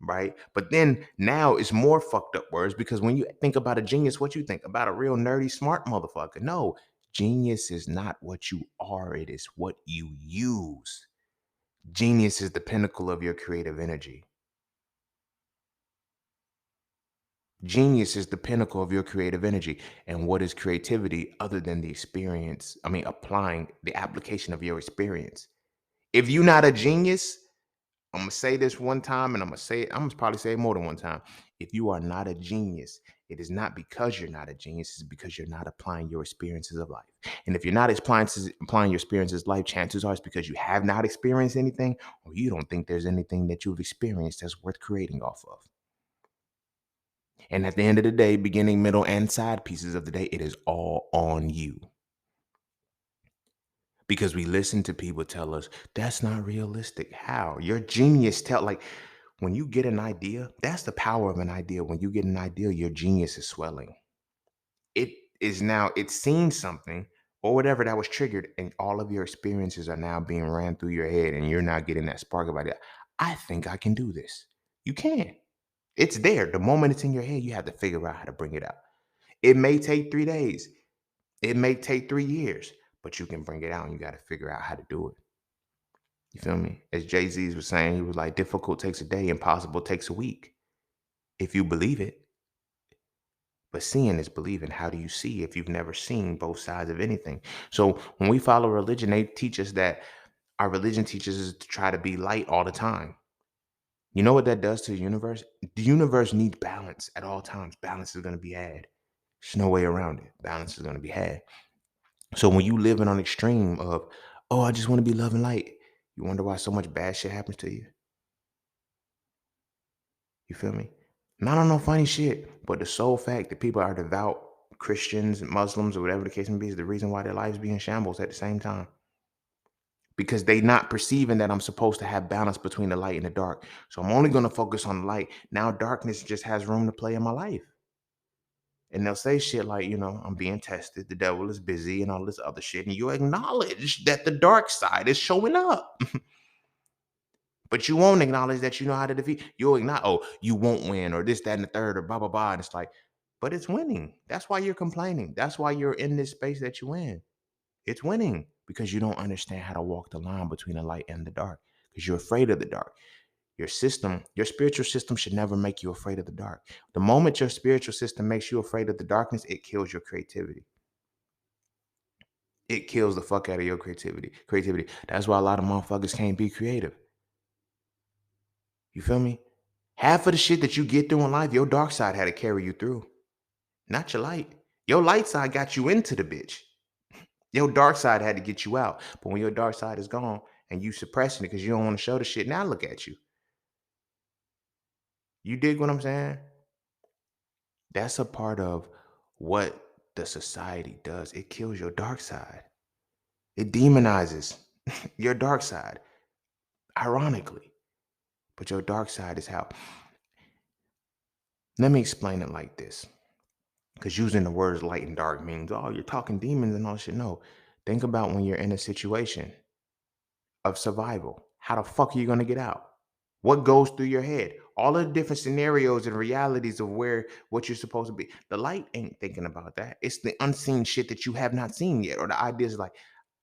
Right. But then now it's more fucked up words because when you think about a genius, what you think about a real nerdy, smart motherfucker. No, genius is not what you are, it is what you use. Genius is the pinnacle of your creative energy. Genius is the pinnacle of your creative energy. And what is creativity other than the experience? I mean, applying the application of your experience. If you're not a genius, I'm gonna say this one time and I'm gonna probably say it more than one time. If you are not a genius, it is not because you're not a genius, it's because you're not applying your experiences of life. And if you're not applying your experiences of life, chances are it's because you have not experienced anything or you don't think there's anything that you've experienced that's worth creating off of. And at the end of the day, beginning, middle, and side pieces of the day, it is all on you. Because we listen to people tell us that's not realistic. How? Your genius like when you get an idea, that's the power of an idea. When you get an idea, your genius is swelling. It is now, it's seen something or whatever that was triggered, and all of your experiences are now being ran through your head, and you're not getting that spark of idea. I think I can do this. You can. It's there. The moment it's in your head, you have to figure out how to bring it out. It may take 3 days. It may take 3 years, but you can bring it out and you got to figure out how to do it. You feel me? As Jay-Z was saying, he was like, difficult takes a day, impossible takes a week. If you believe it. But seeing is believing. How do you see if you've never seen both sides of anything? So when we follow religion, they teach us that our religion teaches us to try to be light all the time. You know what that does to the universe? The universe needs balance at all times. Balance is going to be had. There's no way around it. Balance is going to be had. So when you live in an extreme of, oh, I just want to be love and light, you wonder why so much bad shit happens to you. You feel me? Not on no funny shit, but the sole fact that people are devout Christians, Muslims, or whatever the case may be is the reason why their lives be in shambles at the same time. Because they not perceiving that I'm supposed to have balance between the light and the dark. So I'm only going to focus on the light. Now darkness just has room to play in my life. And they'll say shit like, I'm being tested. The devil is busy and all this other shit. And you acknowledge that the dark side is showing up. But you won't acknowledge that you know how to defeat. You'll acknowledge, oh, you won't win, or this, that, and the third, or blah, blah, blah. And it's like, but it's winning. That's why you're complaining. That's why you're in this space that you in. It's winning because you don't understand how to walk the line between the light and the dark because you're afraid of the dark. Your spiritual system should never make you afraid of the dark. The moment your spiritual system makes you afraid of the darkness, it kills your creativity. It kills the fuck out of your creativity. That's why a lot of motherfuckers can't be creative. You feel me? Half of the shit that you get through in life, your dark side had to carry you through, not your light. Your light side got you into the bitch. Your dark side had to get you out. But when your dark side is gone and you suppressing it because you don't want to show the shit, now look at you. You dig what I'm saying? That's a part of what the society does. It kills your dark side. It demonizes your dark side, ironically. But your dark side is how. Let me explain it like this. Because using the words light and dark means, oh, you're talking demons and all shit. No. Think about when you're in a situation of survival. How the fuck are you going to get out? What goes through your head? All of the different scenarios and realities of where what you're supposed to be. The light ain't thinking about that. It's the unseen shit that you have not seen yet. Or the ideas like,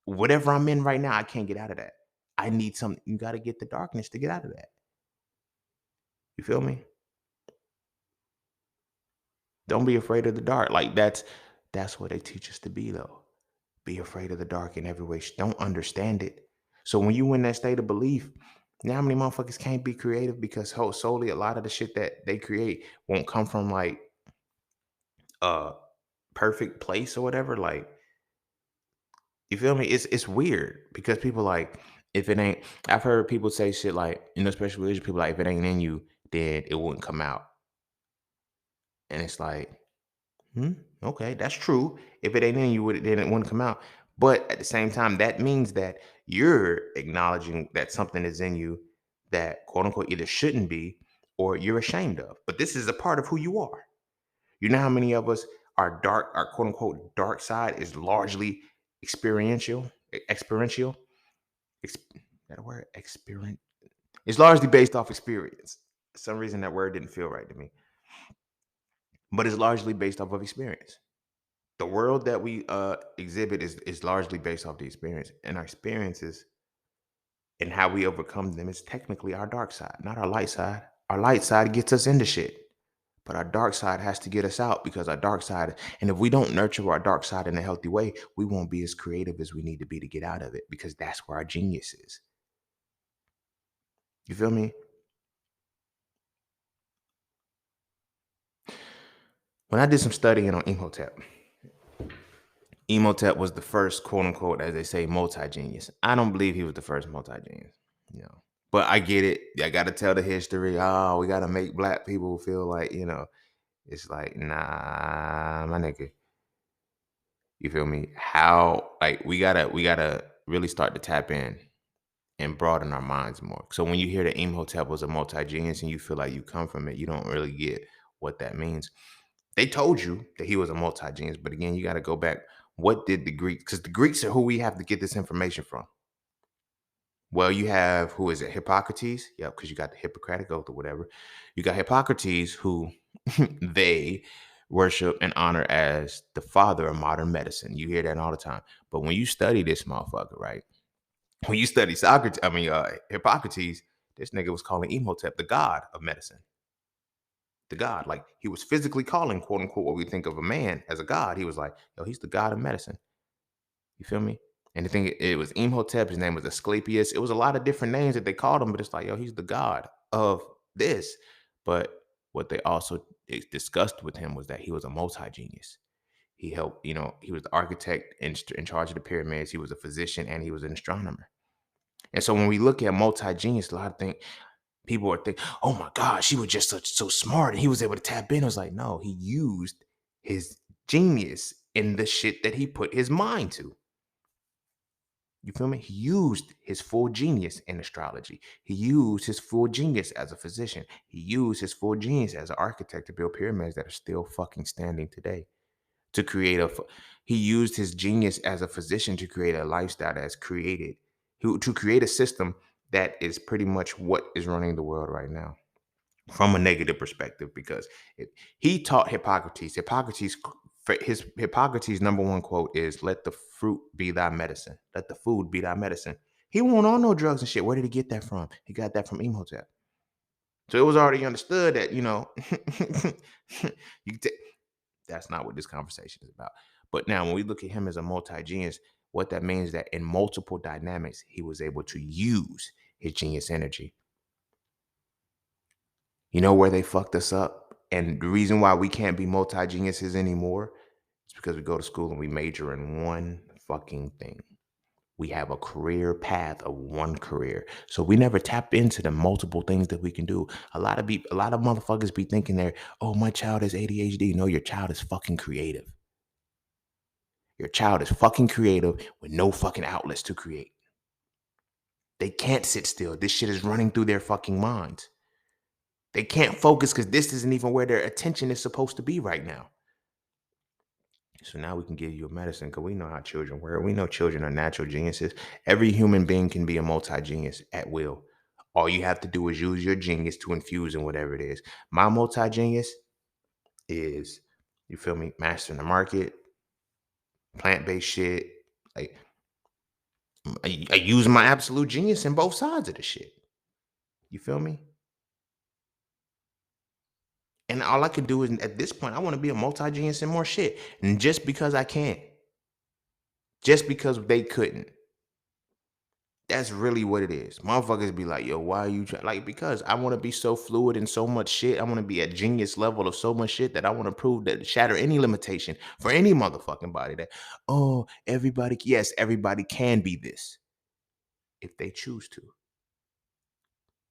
whatever I'm in right now, I can't get out of that. I need something. You got to get the darkness to get out of that. You feel me? Don't be afraid of the dark. Like that's what they teach us to be though. Be afraid of the dark in every way. Don't understand it. So when you in that state of belief, you know how many motherfuckers can't be creative because solely a lot of the shit that they create won't come from like a perfect place or whatever. Like, you feel me? It's weird because people like, if it ain't, I've heard people say shit like, especially religious people, like, if it ain't in you, then it wouldn't come out. And it's like, hmm, okay, that's true. If it ain't in you, then it wouldn't come out. But at the same time, that means that you're acknowledging that something is in you that quote unquote either shouldn't be or you're ashamed of. But this is a part of who you are. You know how many of us are dark, our quote unquote dark side is largely experiential, experiential. Ex- that a word? Experience. It's largely based off experience. For some reason that word didn't feel right to me. But it's largely based off of experience. The world that we exhibit is largely based off the experience, and our experiences and how we overcome them is technically our dark side, not our light side. Our light side gets us into shit, but our dark side has to get us out because our dark side, and if we don't nurture our dark side in a healthy way, we won't be as creative as we need to be to get out of it because that's where our genius is. You feel me? When I did some studying on Imhotep, Imhotep was the first, quote unquote, as they say, multi-genius. I don't believe he was the first multi-genius, But I get it. I got to tell the history. Oh, we got to make black people feel like, it's like, nah, my nigga. You feel me? How, like, we gotta really start to tap in and broaden our minds more. So when you hear that Imhotep was a multi-genius and you feel like you come from it, you don't really get what that means. They told you that he was a multi-genius, but again, you got to go back. What did the Greeks? Because the Greeks are who we have to get this information from. Well, you have, who is it? Hippocrates. Yep, because you got the Hippocratic Oath or whatever. You got Hippocrates, who they worship and honor as the father of modern medicine. You hear that all the time. But when you study this motherfucker, right? When you study Hippocrates, this nigga was calling Imhotep the god of medicine. The god. Like, he was physically calling, quote unquote, what we think of a man as a god. He was like, yo, he's the god of medicine. You feel me? And the thing, it was Imhotep. His name was Asclepius. It was a lot of different names that they called him, but it's like, yo, he's the god of this. But what they also discussed with him was that he was a multi-genius. He helped, he was the architect in charge of the pyramids. He was a physician and he was an astronomer. And so when we look at multi-genius, a lot of things, people are thinking, oh my gosh, he was just so smart and he was able to tap in. I was like, no, he used his genius in the shit that he put his mind to. You feel me? He used his full genius in astrology. He used his full genius as a physician. He used his full genius as an architect to build pyramids that are still fucking standing today. To create he used his genius as a physician to create a lifestyle that's created, to create a system that is pretty much what is running the world right now from a negative perspective, because he taught Hippocrates' number one quote is, let the fruit be thy medicine. Let the food be thy medicine. He won't on no drugs and shit. Where did he get that from? He got that from Imhotep. So it was already understood that, you that's not what this conversation is about. But now when we look at him as a multi-genius, what that means is that in multiple dynamics, he was able to use his genius energy. You know where they fucked us up? And the reason why we can't be multi-geniuses anymore is because we go to school and we major in one fucking thing. We have a career path of one career. So we never tap into the multiple things that we can do. A lot of motherfuckers be thinking they're, oh, my child has ADHD. No, your child is fucking creative. Your child is fucking creative with no fucking outlets to create. They can't sit still. This shit is running through their fucking minds. They can't focus because this isn't even where their attention is supposed to be right now. So now we can give you a medicine because we know how children work. We know children are natural geniuses. Every human being can be a multi-genius at will. All you have to do is use your genius to infuse in whatever it is. My multi-genius is, you feel me, mastering the market, plant-based shit. Like I use my absolute genius in both sides of the shit. You feel me? And all I can do is at this point, I want to be a multi-genius and more shit. And just because I can't, just because they couldn't. That's really what it is. Motherfuckers be like, yo, why are you trying? Like, because I want to be so fluid in so much shit. I want to be at genius level of so much shit that I want to prove that shatter any limitation for any motherfucking body that, oh, everybody, yes, everybody can be this if they choose to.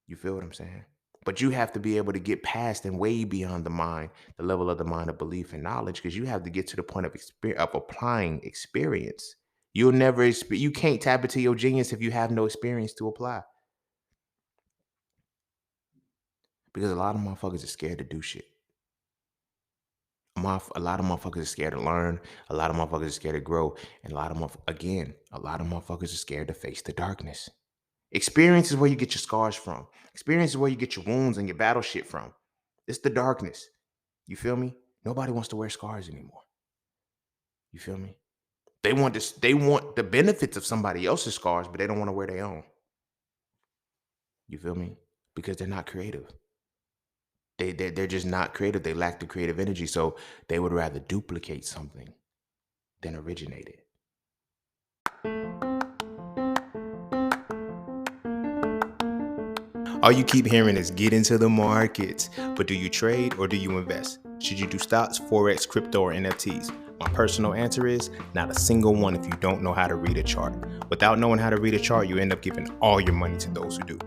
You feel what I'm saying? But you have to be able to get past and way beyond the mind, the level of the mind of belief and knowledge, because you have to get to the point of of applying experience. You'll never, you can't tap into your genius if you have no experience to apply. Because a lot of motherfuckers are scared to do shit. A lot of motherfuckers are scared to learn. A lot of motherfuckers are scared to grow. And a lot of motherfuckers are scared to face the darkness. Experience is where you get your scars from. Experience is where you get your wounds and your battle shit from. It's the darkness. You feel me? Nobody wants to wear scars anymore. You feel me? They want this, they want the benefits of somebody else's scars, but they don't want to wear their own. You feel me? Because they're not creative. They're just not creative. They lack the creative energy. So they would rather duplicate something than originate it. All you keep hearing is get into the markets. But do you trade or do you invest? Should you do stocks, Forex, crypto, or NFTs? My personal answer is not a single one if you don't know how to read a chart. Without knowing how to read a chart, you end up giving all your money to those who do.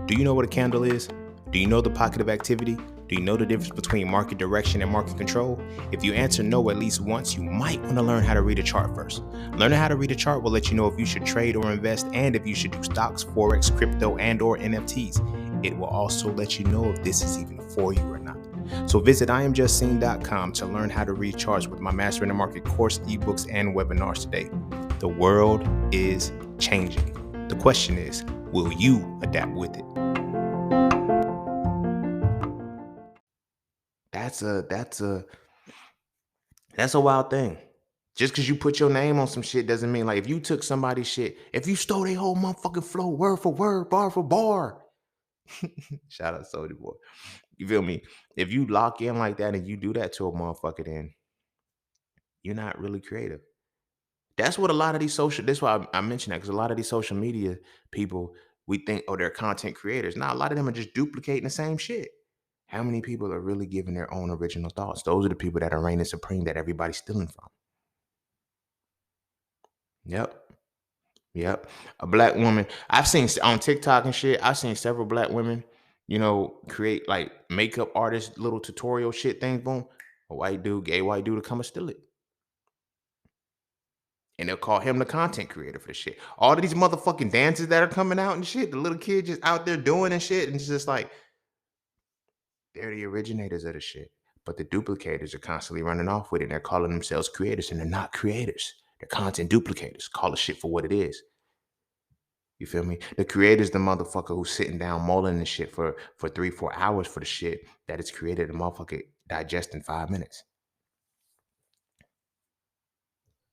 Do you know what a candle is? Do you know the pocket of activity? Do you know the difference between market direction and market control? If you answer no at least once, you might want to learn how to read a chart first. Learning how to read a chart will let you know if you should trade or invest and if you should do stocks, Forex, crypto, and or NFTs. It will also let you know if this is even for you or not. So visit IamJustSeen.com to learn how to read charts with my Mastering the Market course, ebooks, and webinars today. The world is changing. The question is, will you adapt with it? That's a wild thing. Just because you put your name on some shit doesn't mean, like, if you took somebody's shit, if you stole their whole motherfucking flow word for word, bar for bar. Shout out Soulja Boy. You feel me? If you lock in like that and you do that to a motherfucker, then you're not really creative. That's what a lot of these that's why I mentioned that, because a lot of these social media people, we think, oh, they're content creators. Now, a lot of them are just duplicating the same shit. How many people are really giving their own original thoughts? Those are the people that are reigning supreme that everybody's stealing from. Yep. Yep. A black woman. I've seen on TikTok and shit, I've seen several black women, create like makeup artist little tutorial shit things. Boom. A white dude, gay white dude to come and steal it. And they'll call him the content creator for the shit. All of these motherfucking dances that are coming out and shit, the little kids just out there doing and shit. And it's just like, they're the originators of the shit. But the duplicators are constantly running off with it. And they're calling themselves creators, and they're not creators. They're content duplicators. Call the shit for what it is. You feel me? The creator's the motherfucker who's sitting down mulling the shit for 3-4 hours for the shit that is created. The motherfucker digest in 5 minutes.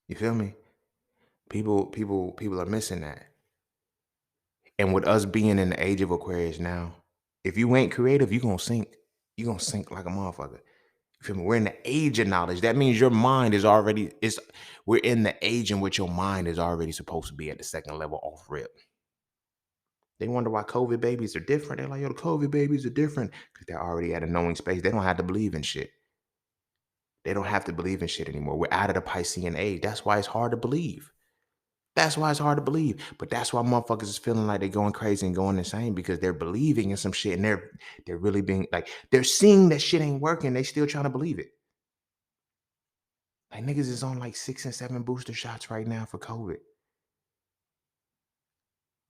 You feel me? People are missing that. And with us being in the age of Aquarius now, if you ain't creative, you're gonna sink. You're gonna sink like a motherfucker. You feel me? We're in the age of knowledge. That means your mind is already, we're in the age in which your mind is already supposed to be at the second level off rip. They wonder why COVID babies are different. They're like, yo, the COVID babies are different because they're already at a knowing space. They don't have to believe in shit. They don't have to believe in shit anymore. We're out of the Piscean age. That's why it's hard to believe. That's why it's hard to believe. But that's why motherfuckers is feeling like they're going crazy and going insane because they're believing in some shit and they're really being like they're seeing that shit ain't working. They still trying to believe it. Like niggas is on like 6 and 7 booster shots right now for COVID.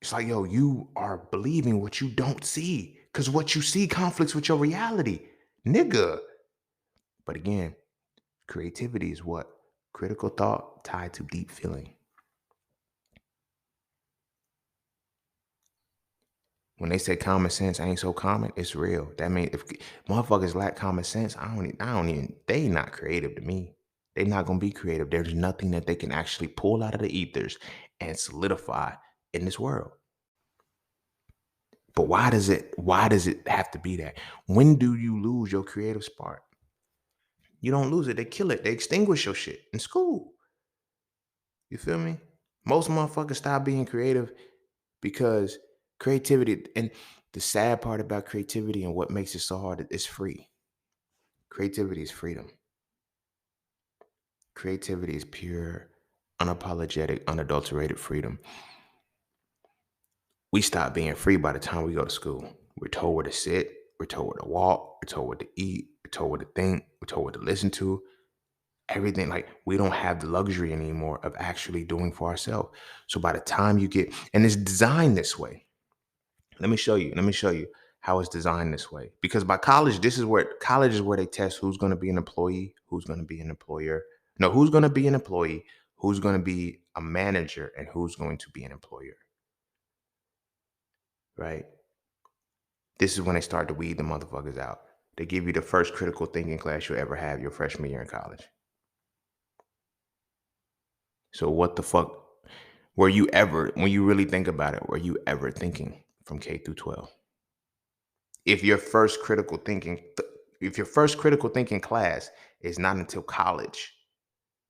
It's like, yo, you are believing what you don't see. Cause what you see conflicts with your reality. Nigga. But again, creativity is what? Critical thought tied to deep feeling. When they say common sense ain't so common, it's real. That means if motherfuckers lack common sense, I don't even, they not creative to me. They not gonna be creative. There's nothing that they can actually pull out of the ethers and solidify in this world. But why does it have to be that? When do you lose your creative spark? You don't lose it. They kill it. They extinguish your shit in school. You feel me? Most motherfuckers stop being creative because creativity and the sad part about creativity and what makes it so hard is free. Creativity is freedom. Creativity is pure, unapologetic, unadulterated freedom. We stop being free by the time we go to school. We're told where to sit, we're told where to walk, we're told what to eat, we're told what to think, we're told what to listen to. Everything, like we don't have the luxury anymore of actually doing for ourselves. So by the time you get, and it's designed this way. Let me show you how it's designed this way. Because by college, this is where college is where they test who's going to be an employee, who's going to be an employer. No, who's going to be an employee, who's going to be a manager, and who's going to be an employer. Right? This is when they start to weed the motherfuckers out. They give you the first critical thinking class you'll ever have your freshman year in college. So what the fuck were you ever, when you really think about it, were you ever thinking from K through 12? If your first critical thinking, if your first critical thinking class is not until college,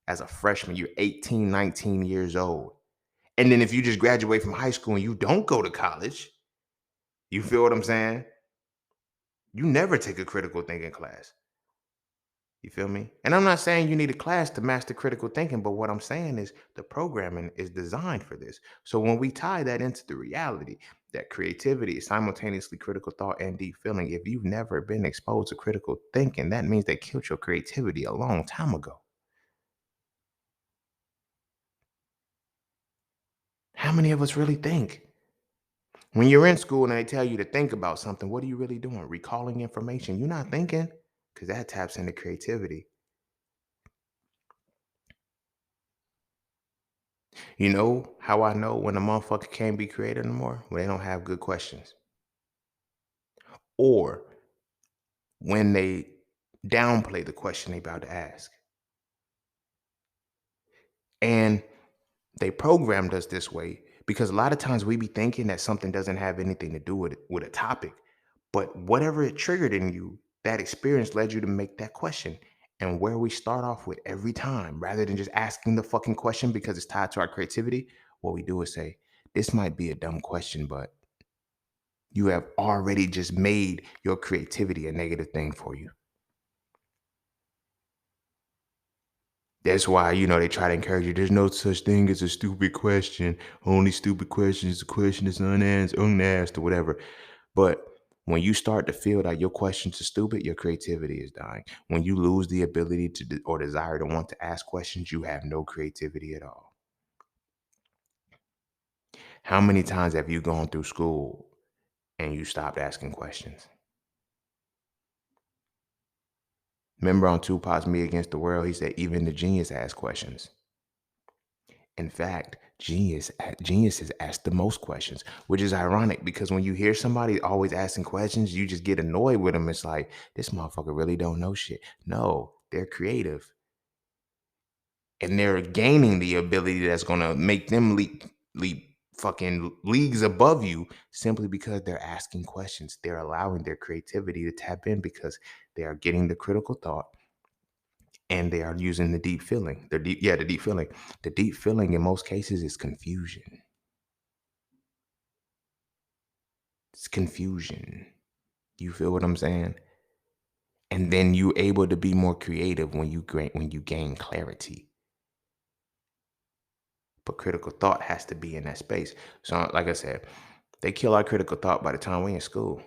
as a freshman, you're 18, 19 years old. And then if you just graduate from high school and you don't go to college, you feel what I'm saying? You never take a critical thinking class. You feel me? And I'm not saying you need a class to master critical thinking, but what I'm saying is the programming is designed for this. So when we tie that into the reality that creativity is simultaneously critical thought and deep feeling, if you've never been exposed to critical thinking, that means they killed your creativity a long time ago. How many of us really think? When you're in school and they tell you to think about something, what are you really doing? Recalling information. You're not thinking because that taps into creativity. You know how I know when a motherfucker can't be creative no more? When they don't have good questions. Or when they downplay the question they about to ask. And they programmed us this way because a lot of times we be thinking that something doesn't have anything to do with a topic. But whatever it triggered in you, that experience led you to make that question. And where we start off with every time, rather than just asking the fucking question because it's tied to our creativity, what we do is say, this might be a dumb question, but you have already just made your creativity a negative thing for you. That's why, they try to encourage you. There's no such thing as a stupid question. Only stupid question is a question that's unasked or whatever. But when you start to feel that your questions are stupid, your creativity is dying. When you lose the ability to or desire to want to ask questions, you have no creativity at all. How many times have you gone through school and you stopped asking questions? Remember on Tupac's Me Against the World, he said even the genius asks questions. In fact, geniuses ask the most questions, which is ironic because when you hear somebody always asking questions, you just get annoyed with them. It's like, this motherfucker really don't know shit. No, they're creative. And they're gaining the ability that's gonna make them leap fucking leagues above you simply because they're asking questions. They're allowing their creativity to tap in because they are getting the critical thought and they are using the deep feeling. The deep feeling. The deep feeling in most cases is confusion. It's confusion. You feel what I'm saying? And then you're able to be more creative when you gain clarity. but critical thought has to be in that space. So, like I said, they kill our critical thought by the time we in school.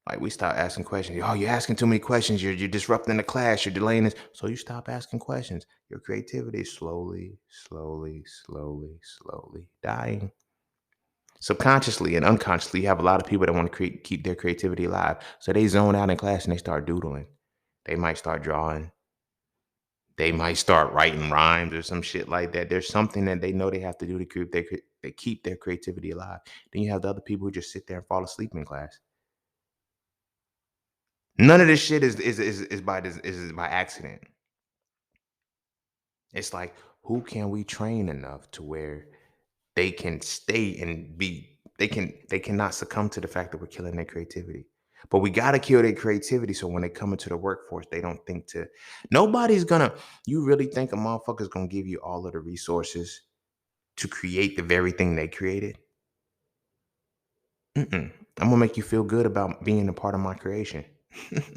Like we start asking questions. Oh, you're asking too many questions. You're disrupting the class. You're delaying this. So you stop asking questions. Your creativity is slowly dying. Subconsciously and unconsciously, you have a lot of people that want to keep their creativity alive. So they zone out in class and they start doodling. They might start drawing. They might start writing rhymes or some shit like that. There's something that they know they have to do to keep their creativity alive. Then you have the other people who just sit there and fall asleep in class. None of this shit is by accident. It's like, who can we train enough to where they can stay and be they cannot succumb to the fact that we're killing their creativity. But we gotta kill their creativity so when they come into the workforce, they don't think to nobody's gonna you really think a motherfucker's gonna give you all of the resources to create the very thing they created? Mm-mm. I'm gonna make you feel good about being a part of my creation. I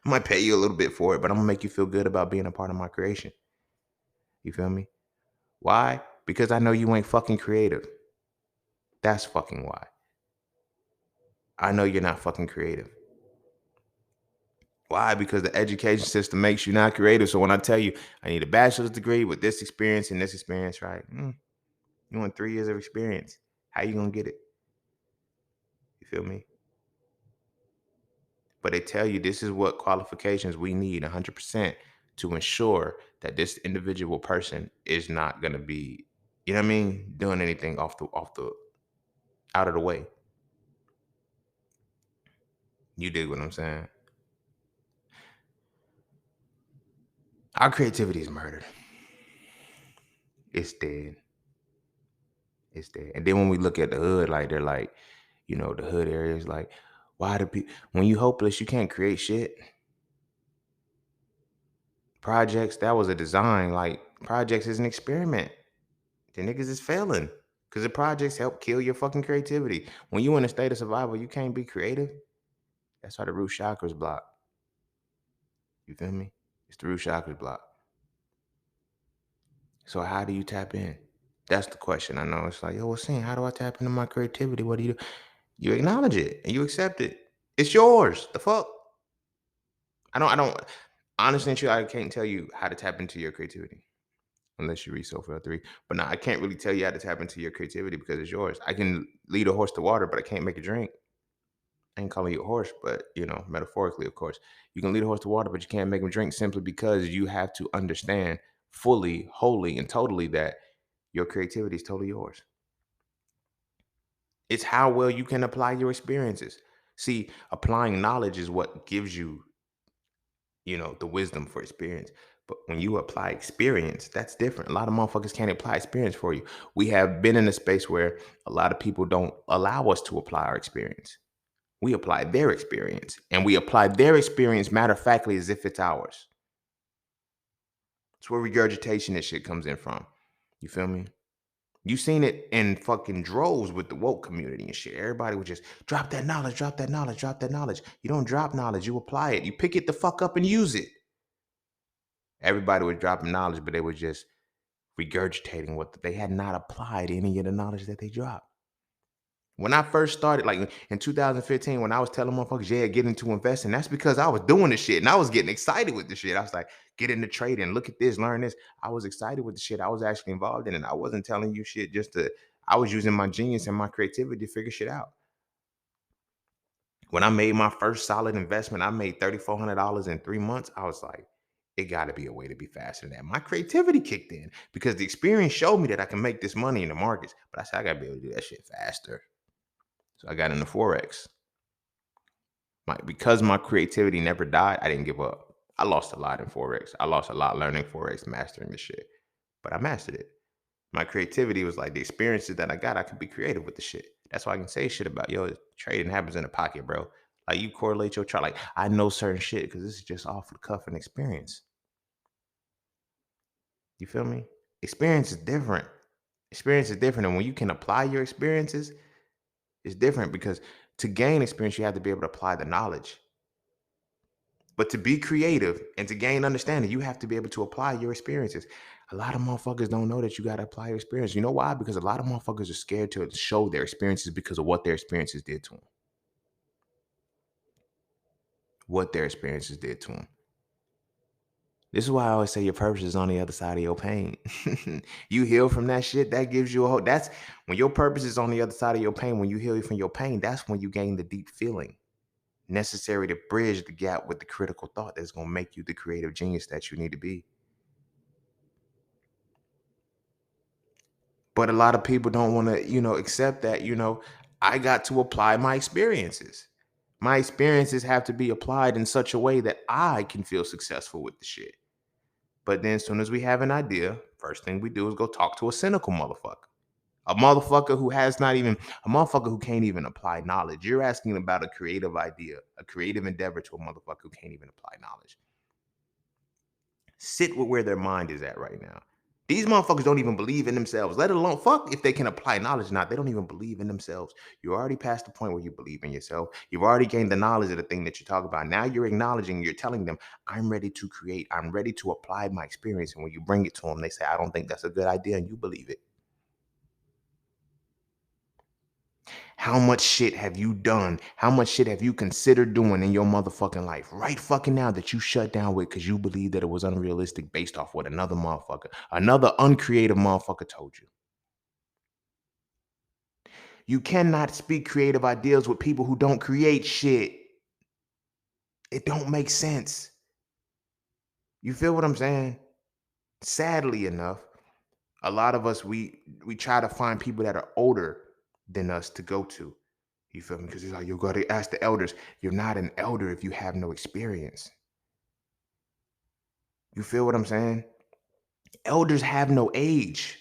might pay you a little bit for it, but I'm gonna make you feel good about being a part of my creation. You feel me? Why? Because I know you ain't fucking creative. That's fucking why. I know you're not fucking creative. Why? Because the education system makes you not creative. So when I tell you I need a bachelor's degree with this experience and this experience, right? You want 3 years of experience. How you gonna get it? You feel me? But they tell you this is what qualifications we need 100% to ensure that this individual person is not gonna be, you know what I mean, doing anything off the out of the way. You dig what I'm saying? Our creativity is murdered. It's dead. It's dead. And then when we look at the hood, like they're like, the hood areas, like, why do people when you hopeless, you can't create shit. Projects, that was a design. Like projects is an experiment. The niggas is failing. Because the projects help kill your fucking creativity. When you in a state of survival, you can't be creative. That's why the root chakra's blocked. You feel me? It's the root chakra's blocked. So how do you tap in? That's the question. I know it's like, yo, what's saying? How do I tap into my creativity? What do you do? You acknowledge it and you accept it. It's yours. The fuck? I don't honestly and truly, I can't tell you how to tap into your creativity unless you read Soulful 3. But now I can't really tell you how to tap into your creativity because it's yours. I can lead a horse to water, but I can't make a drink. I ain't calling you a horse, but metaphorically, of course. You can lead a horse to water, but you can't make him drink simply because you have to understand fully, wholly, and totally that your creativity is totally yours. It's how well you can apply your experiences. See, applying knowledge is what gives you, the wisdom for experience. But when you apply experience, that's different. A lot of motherfuckers can't apply experience for you. We have been in a space where a lot of people don't allow us to apply our experience. We apply their experience, and we apply their experience matter of factly as if it's ours. It's where regurgitation and shit comes in from. You feel me? You seen it in fucking droves with the woke community and shit. Everybody would just drop that knowledge, drop that knowledge, drop that knowledge. You don't drop knowledge, you apply it. You pick it the fuck up and use it. Everybody was dropping knowledge, but they were just regurgitating what they had not applied any of the knowledge that they dropped. When I first started, like in 2015, when I was telling motherfuckers, yeah, get into investing, that's because I was doing the shit and I was getting excited with the shit. I was like, get into trading, look at this, learn this. I was excited with the shit I was actually involved in. And I wasn't telling you shit I was using my genius and my creativity to figure shit out. When I made my first solid investment, I made $3,400 in 3 months. I was like, it got to be a way to be faster than that. My creativity kicked in because the experience showed me that I can make this money in the markets. But I said, I got to be able to do that shit faster. So I got into Forex. Because my creativity never died, I didn't give up. I lost a lot in Forex. I lost a lot learning Forex, mastering this shit. But I mastered it. My creativity was like the experiences that I got, I could be creative with the shit. That's why I can say shit about, trading happens in the pocket, bro. Like you correlate your chart. Like I know certain shit because this is just off the cuff and experience. You feel me? Experience is different. Experience is different. And when you can apply your experiences, it's different because to gain experience, you have to be able to apply the knowledge. But to be creative and to gain understanding, you have to be able to apply your experiences. A lot of motherfuckers don't know that you gotta apply your experience. You know why? Because a lot of motherfuckers are scared to show their experiences because of what their experiences did to them. What their experiences did to them. This is why I always say your purpose is on the other side of your pain. You heal from that shit, that gives you a hope. That's when your purpose is on the other side of your pain. When you heal from your pain, that's when you gain the deep feeling necessary to bridge the gap with the critical thought that's gonna make you the creative genius that you need to be. But a lot of people don't want to, accept that, I got to apply my experiences. My experiences have to be applied in such a way that I can feel successful with the shit. But then as soon as we have an idea, first thing we do is go talk to a cynical motherfucker. A motherfucker who has not even a motherfucker who can't even apply knowledge. You're asking about a creative idea, a creative endeavor to a motherfucker who can't even apply knowledge. Sit with where their mind is at right now. These motherfuckers don't even believe in themselves, let alone fuck if they can apply knowledge or not. They don't even believe in themselves. You're already past the point where you believe in yourself. You've already gained the knowledge of the thing that you talk about. Now you're acknowledging, you're telling them, I'm ready to create. I'm ready to apply my experience. And when you bring it to them, they say, I don't think that's a good idea. And you believe it. How much shit have you done? How much shit have you considered doing in your motherfucking life right fucking now that you shut down with because you believe that it was unrealistic based off what another uncreative motherfucker told you? You cannot speak creative ideas with people who don't create shit. It don't make sense. You feel what I'm saying? Sadly enough, a lot of us we try to find people that are older than us to go to. You feel me? Because it's like you got to ask the elders. You're not an elder if you have no experience. You feel what I'm saying? Elders have no age.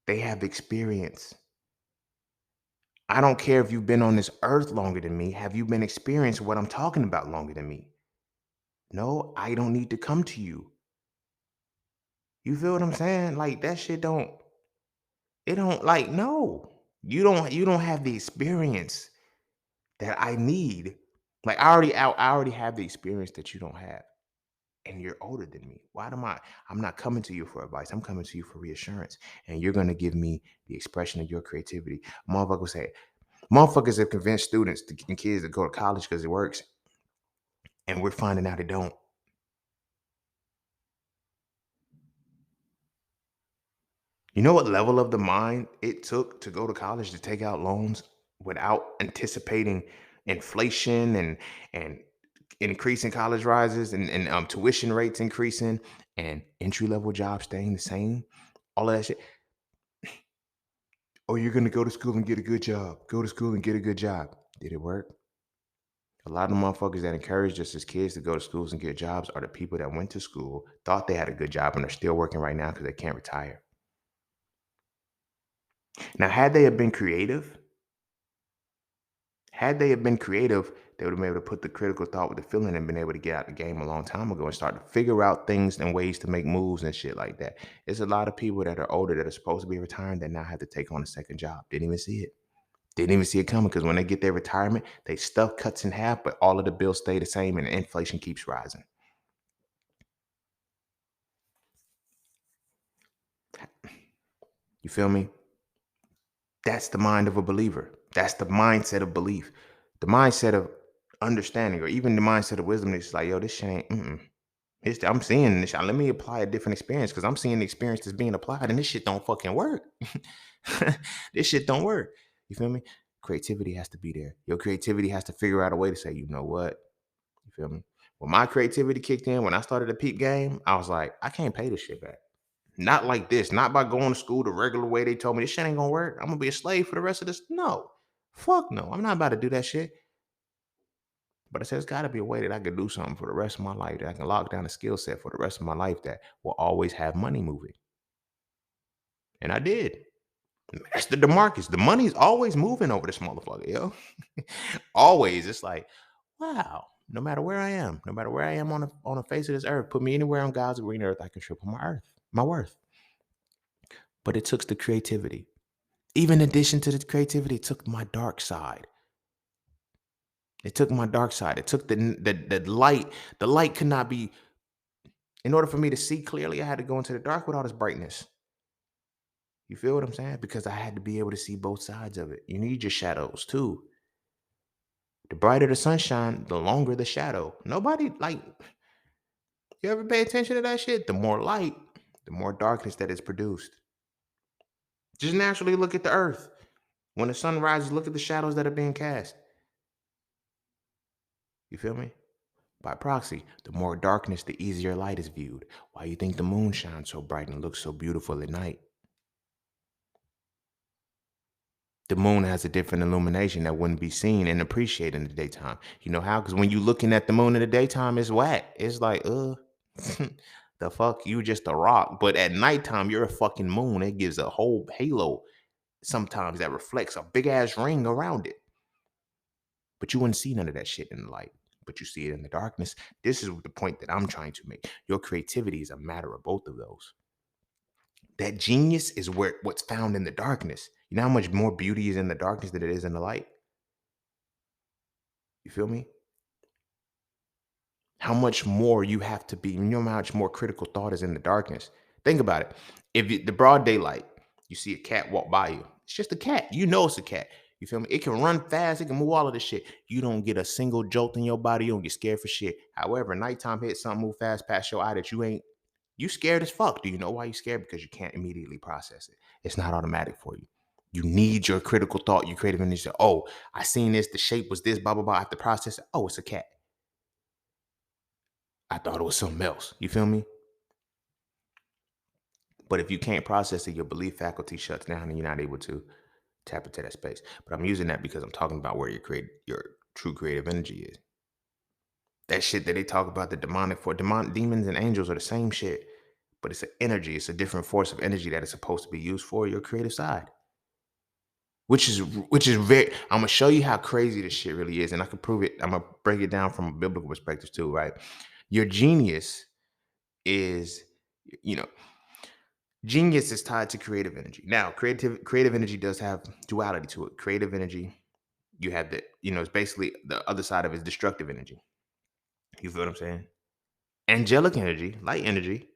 They have experience. I don't care if you've been on this earth longer than me. Have you been experiencing what I'm talking about longer than me? No, I don't need to come to you. You feel what I'm saying? Like that shit don't it don't like no. You don't have the experience that I need. Like I already have the experience that you don't have. And you're older than me. I'm not coming to you for advice. I'm coming to you for reassurance. And you're gonna give me the expression of your creativity. Motherfuckers have convinced students and kids to go to college because it works. And we're finding out it don't. You know what level of the mind it took to go to college to take out loans without anticipating inflation and increasing college rises and tuition rates increasing and entry level jobs staying the same? All of that shit. Oh, you're gonna go to school and get a good job. Go to school and get a good job. Did it work? A lot of motherfuckers that encouraged us as kids to go to schools and get jobs are the people that went to school, thought they had a good job, and are still working right now because they can't retire. Now, had they have been creative, they would have been able to put the critical thought with the feeling and been able to get out the game a long time ago and start to figure out things and ways to make moves and shit like that. There's a lot of people that are older that are supposed to be retiring that now have to take on a second job. Didn't even see it. Didn't even see it coming because when they get their retirement, they stuff cuts in half, but all of the bills stay the same and inflation keeps rising. You feel me? That's the mind of a believer. That's the mindset of belief. The mindset of understanding, or even the mindset of wisdom is like, yo, this shit ain't. I'm seeing this. Let me apply a different experience because I'm seeing the experience that's being applied, and this shit don't fucking work. This shit don't work. You feel me? Creativity has to be there. Your creativity has to figure out a way to say, you know what? You feel me? When my creativity kicked in, when I started a peep game, I was like, I can't pay this shit back. Not like this. Not by going to school the regular way they told me this shit ain't gonna work. I'm gonna be a slave for the rest of this. No. Fuck no. I'm not about to do that shit. But I said, there's got to be a way that I could do something for the rest of my life, that I can lock down a skill set for the rest of my life that will always have money moving. And I did. Master DeMarcus, the money's always moving over this motherfucker, yo. Always. It's like, wow, no matter where I am, no matter where I am on the face of this earth, put me anywhere on God's green earth, I can triple my worth. But it took the creativity. Even in addition to the creativity, it took my dark side. It took my dark side. It took the light. The light could not be In order for me to see clearly, I had to go into the dark with all this brightness. You feel what I'm saying? Because I had to be able to see both sides of it. You need your shadows too. The brighter the sunshine, the longer the shadow. Nobody like you ever pay attention to that shit? The more light, the more darkness that is produced. Just naturally look at the earth. When the sun rises, look at the shadows that are being cast. You feel me? By proxy, the more darkness, the easier light is viewed. Why you think the moon shines so bright and looks so beautiful at night? The moon has a different illumination that wouldn't be seen and appreciated in the daytime. You know how? Because when you looking at the moon in the daytime, it's whack. It's like, the fuck, you just a rock. But at nighttime, you're a fucking moon. It gives a whole halo sometimes that reflects a big ass ring around it. But you wouldn't see none of that shit in the light. But you see it in the darkness. This is the point that I'm trying to make. Your creativity is a matter of both of those. That genius is where what's found in the darkness. You know how much more beauty is in the darkness than it is in the light? You feel me? How much more you have to be, you know how much more critical thought is in the darkness. Think about it. If the broad daylight, you see a cat walk by you, it's just a cat. You know it's a cat. You feel me? It can run fast, it can move all of this shit. You don't get a single jolt in your body, you don't get scared for shit. However, nighttime hits, something move fast past your eye that you scared as fuck. Do you know why you scared? Because you can't immediately process it. It's not automatic for you. You need your critical thought, your creative energy. To, oh, I seen this, the shape was this, blah, blah, blah. I have to process it. Oh, it's a cat. I thought it was something else. You feel me? But if you can't process it, your belief faculty shuts down and you're not able to tap into that space. But I'm using that because I'm talking about where your true creative energy is. That shit that they talk about the demonic for demons and angels are the same shit, but it's an energy. It's a different force of energy that is supposed to be used for your creative side. Which is very. I'm gonna show you how crazy this shit really is, and I can prove it. I'm gonna break it down from a biblical perspective too, right? Your genius is, you know, genius is tied to creative energy. Now, creative energy does have duality to it. Creative energy, you have the, it's basically the other side of it is destructive energy. You feel what I'm saying? Angelic energy, light energy,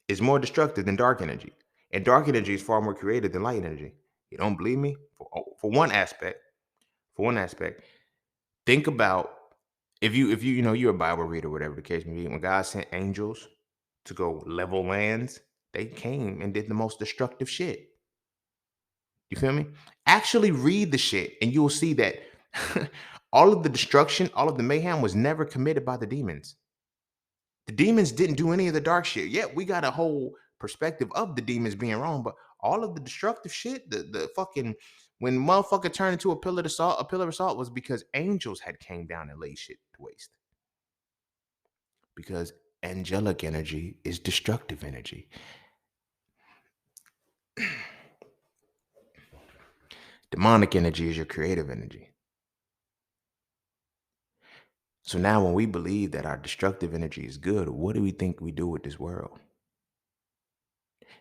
is more destructive than dark energy. And dark energy is far more creative than light energy. You don't believe me? For one aspect, think about if you you're a Bible reader, whatever the case may be. When God sent angels to go level lands, they came and did the most destructive shit. You feel me? Actually read the shit and you will see that all of the destruction, all of the mayhem was never committed by the demons. The demons didn't do any of the dark shit. Yeah, we got a whole perspective of the demons being wrong, but all of the destructive shit, the fucking when motherfucker turned into a pillar of salt was because angels had came down and laid shit to waste. Because angelic energy is destructive energy. Demonic energy is your creative energy. So now when we believe that our destructive energy is good, what do we think we do with this world?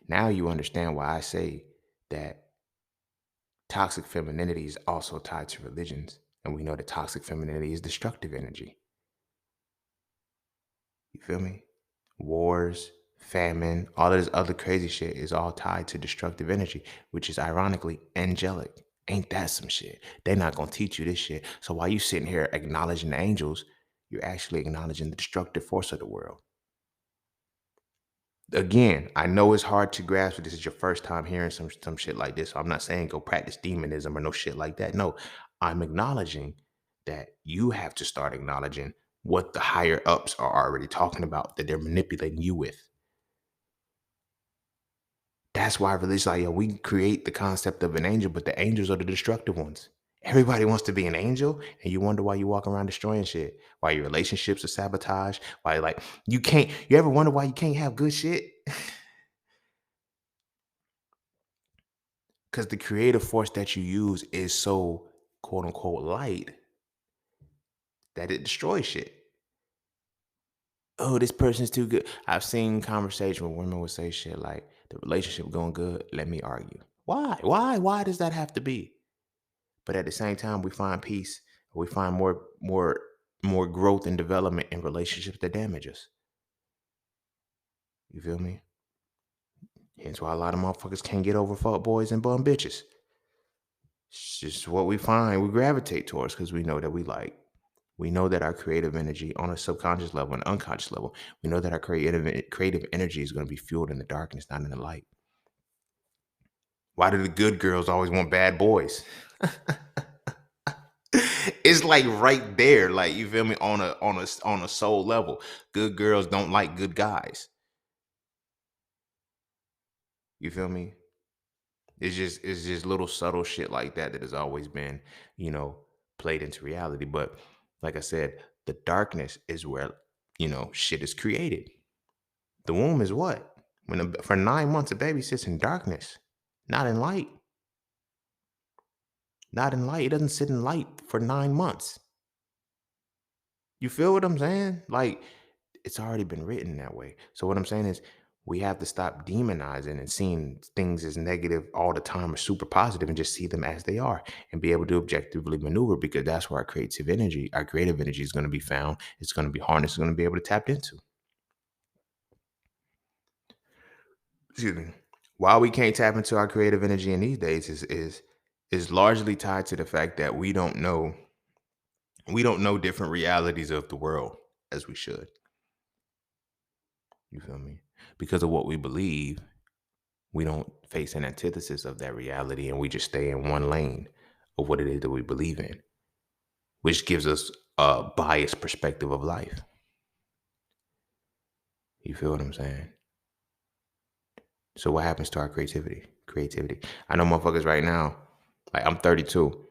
Now you understand why I say that toxic femininity is also tied to religions. And we know that toxic femininity is destructive energy. You feel me? Wars, famine, all of this other crazy shit is all tied to destructive energy, which is ironically angelic. Ain't that some shit? They're not gonna teach you this shit. So while you sitting here acknowledging the angels, you're actually acknowledging the destructive force of the world. Again, I know it's hard to grasp if this is your first time hearing some shit like this. So I'm not saying go practice demonism or no shit like that. No, I'm acknowledging that you have to start acknowledging what the higher ups are already talking about that they're manipulating you with. That's why religion, like, yo, we create the concept of an angel, but the angels are the destructive ones. Everybody wants to be an angel, and you wonder why you walk around destroying shit. Why your relationships are sabotaged. Why, like, you can't. You ever wonder why you can't have good shit? Because the creative force that you use is so quote unquote light that it destroys shit. Oh, this person's too good. I've seen conversation where women would say shit like, the relationship going good, let me argue. Why? Why does that have to be? But at the same time, we find peace. We find more growth and development in relationships that damage us. You feel me? Hence why a lot of motherfuckers can't get over fuck boys and bum bitches. It's just what we find we gravitate towards because we know that we know that our creative energy on a subconscious level and unconscious level, we know that our creative energy is going to be fueled in the darkness, not in the light. Why do the good girls always want bad boys? It's like right there, like you feel me, on a soul level. Good girls don't like good guys. You feel me? It's just little subtle shit like that that has always been, you know, played into reality. But like I said, the darkness is where, shit is created. The womb is what? For 9 months, a baby sits in darkness, not in light. Not in light. It doesn't sit in light for 9 months. You feel what I'm saying? Like, it's already been written that way. So what I'm saying is we have to stop demonizing and seeing things as negative all the time or super positive and just see them as they are and be able to objectively maneuver, because that's where our creative energy is going to be found. It's going to be harnessed, it's going to be able to tap into. Excuse me. Why we can't tap into our creative energy in these days is largely tied to the fact that we don't know different realities of the world as we should. You feel me? Because of what we believe, we don't face an antithesis of that reality and we just stay in one lane of what it is that we believe in, which gives us a biased perspective of life. You feel what I'm saying? So what happens to our creativity? Creativity. I know motherfuckers right now, like I'm 32,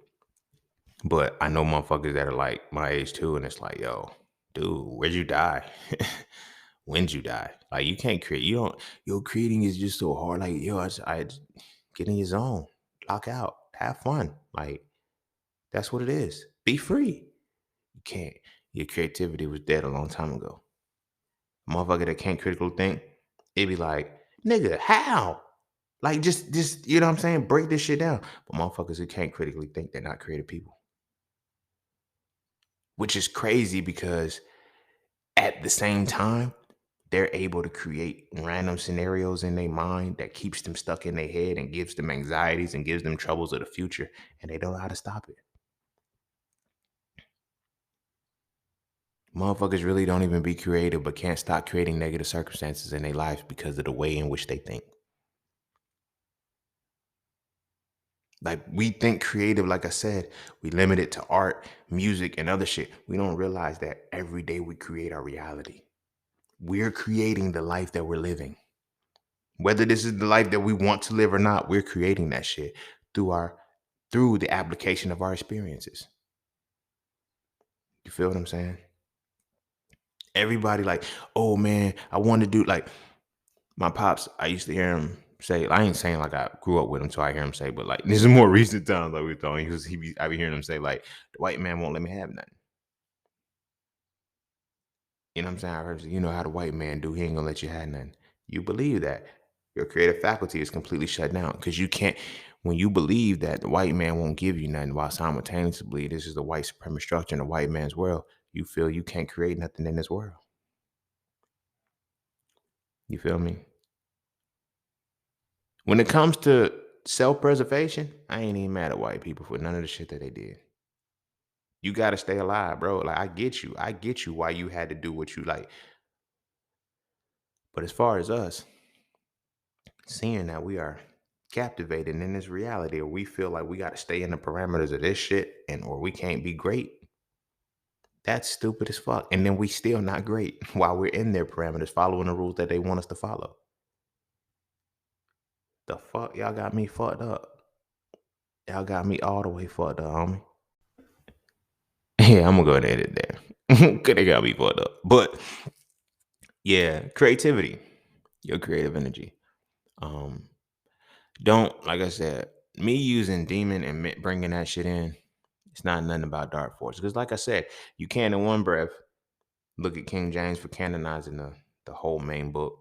but I know motherfuckers that are like my age too, and it's like, yo, dude, where'd you die? When'd you die? Like you can't create. You don't. Your creating is just so hard. Like yo, I get in your zone, lock out, have fun. Like that's what it is. Be free. You can't. Your creativity was dead a long time ago. A motherfucker that can't critically think, it be like, nigga, how? Like just you know what I'm saying? Break this shit down. But motherfuckers who can't critically think, they're not creative people. Which is crazy because at the same time, they're able to create random scenarios in their mind that keeps them stuck in their head and gives them anxieties and gives them troubles of the future, and they don't know how to stop it. Motherfuckers really don't even be creative, but can't stop creating negative circumstances in their lives because of the way in which they think. Like we think creative, like I said, we limit it to art, music, and other shit. We don't realize that every day we create our reality. We're creating the life that we're living. Whether this is the life that we want to live or not, we're creating that shit through the application of our experiences. You feel what I'm saying? Everybody like, oh man, I want to do like my pops. I used to hear him say. I ain't saying like I grew up with him, so I hear him say, but like this is more recent times. Like we thought I be hearing him say like the white man won't let me have nothing. You know what I'm saying? I heard, you know how the white man do. He ain't gonna let you have nothing. You believe that your creative faculty is completely shut down because you can't. When you believe that the white man won't give you nothing, while simultaneously this is the white supremacist structure in the white man's world, you feel you can't create nothing in this world. You feel me? When it comes to self-preservation, I ain't even mad at white people for none of the shit that they did. You gotta stay alive, bro. Like I get you. I get you why you had to do what you like. But as far as us, seeing that we are captivated in this reality, or we feel like we got to stay in the parameters of this shit and or we can't be great, that's stupid as fuck. And then we still not great while we're in their parameters following the rules that they want us to follow. The fuck, y'all got me fucked up. Y'all got me all the way fucked up, homie. Yeah, I'm gonna go ahead and edit there because they got me fucked up. But yeah, creativity, your creative energy. um don't, like I said, me using demon and bringing that shit in, it's not nothing about dark force. Because, like I said, you can in one breath look at King James for canonizing the whole main book,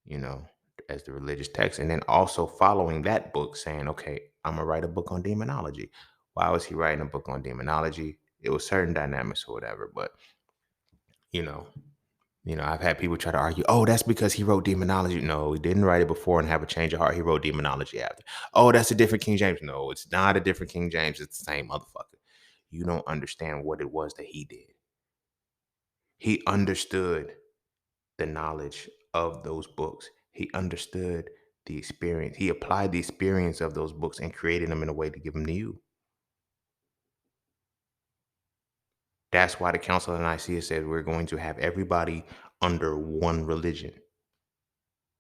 you know, as the religious text, and then also following that book saying, okay, I'm gonna write a book on demonology. Why was he writing a book on demonology? It was certain dynamics or whatever, but you know, I've had people try to argue, oh, that's because he wrote demonology. No, he didn't write it before and have a change of heart. He wrote demonology after. Oh, that's a different King James. No, it's not a different King James. It's the same motherfucker. You don't understand what it was that he did. He understood the knowledge of those books. He understood the experience. He applied the experience of those books and created them in a way to give them to you. That's why the Council of Nicaea said we're going to have everybody under one religion.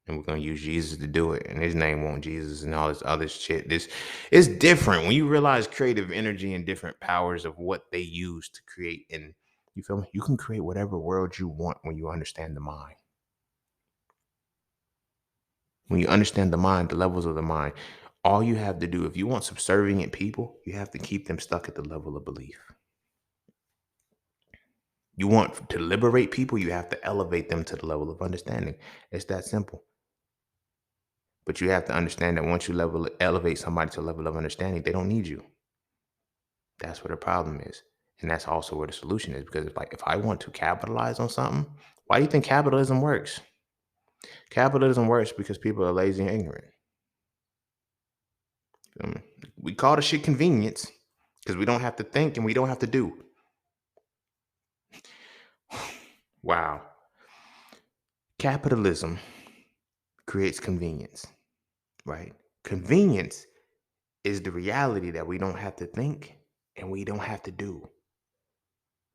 And we're going to use Jesus to do it. And his name won't Jesus and all this other shit. This is different when you realize creative energy and different powers of what they use to create. And you feel me? You can create whatever world you want when you understand the mind. When you understand the mind, the levels of the mind, all you have to do, if you want subservient people, you have to keep them stuck at the level of belief. You want to liberate people, you have to elevate them to the level of understanding. It's that simple. But you have to understand that once you elevate somebody to a level of understanding, they don't need you. That's where the problem is. And that's also where the solution is. Because if I want to capitalize on something, why do you think capitalism works? Capitalism works because people are lazy and ignorant. We call the shit convenience because we don't have to think and we don't have to do. Wow. Capitalism creates convenience, right? Convenience is the reality that we don't have to think and we don't have to do,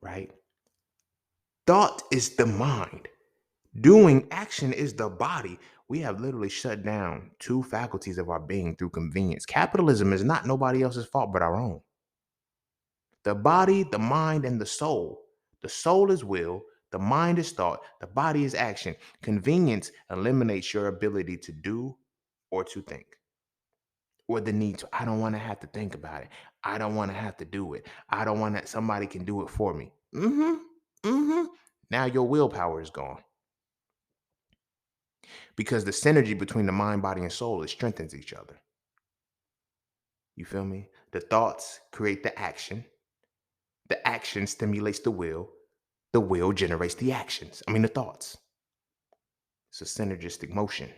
right? Thought is the mind. Doing action is the body. We have literally shut down two faculties of our being through convenience. Capitalism is not nobody else's fault but our own. The body, the mind, and the soul. The soul is will, the mind is thought, the body is action. Convenience eliminates your ability to do or to think. Or the need to. I don't want to have to think about it. I don't want to have to do it. I don't want that somebody can do it for me. Now your willpower is gone. Because the synergy between the mind, body, and soul, it strengthens each other. You feel me? The thoughts create the action. The action stimulates the will. The will generates the actions. The thoughts. It's a synergistic motion.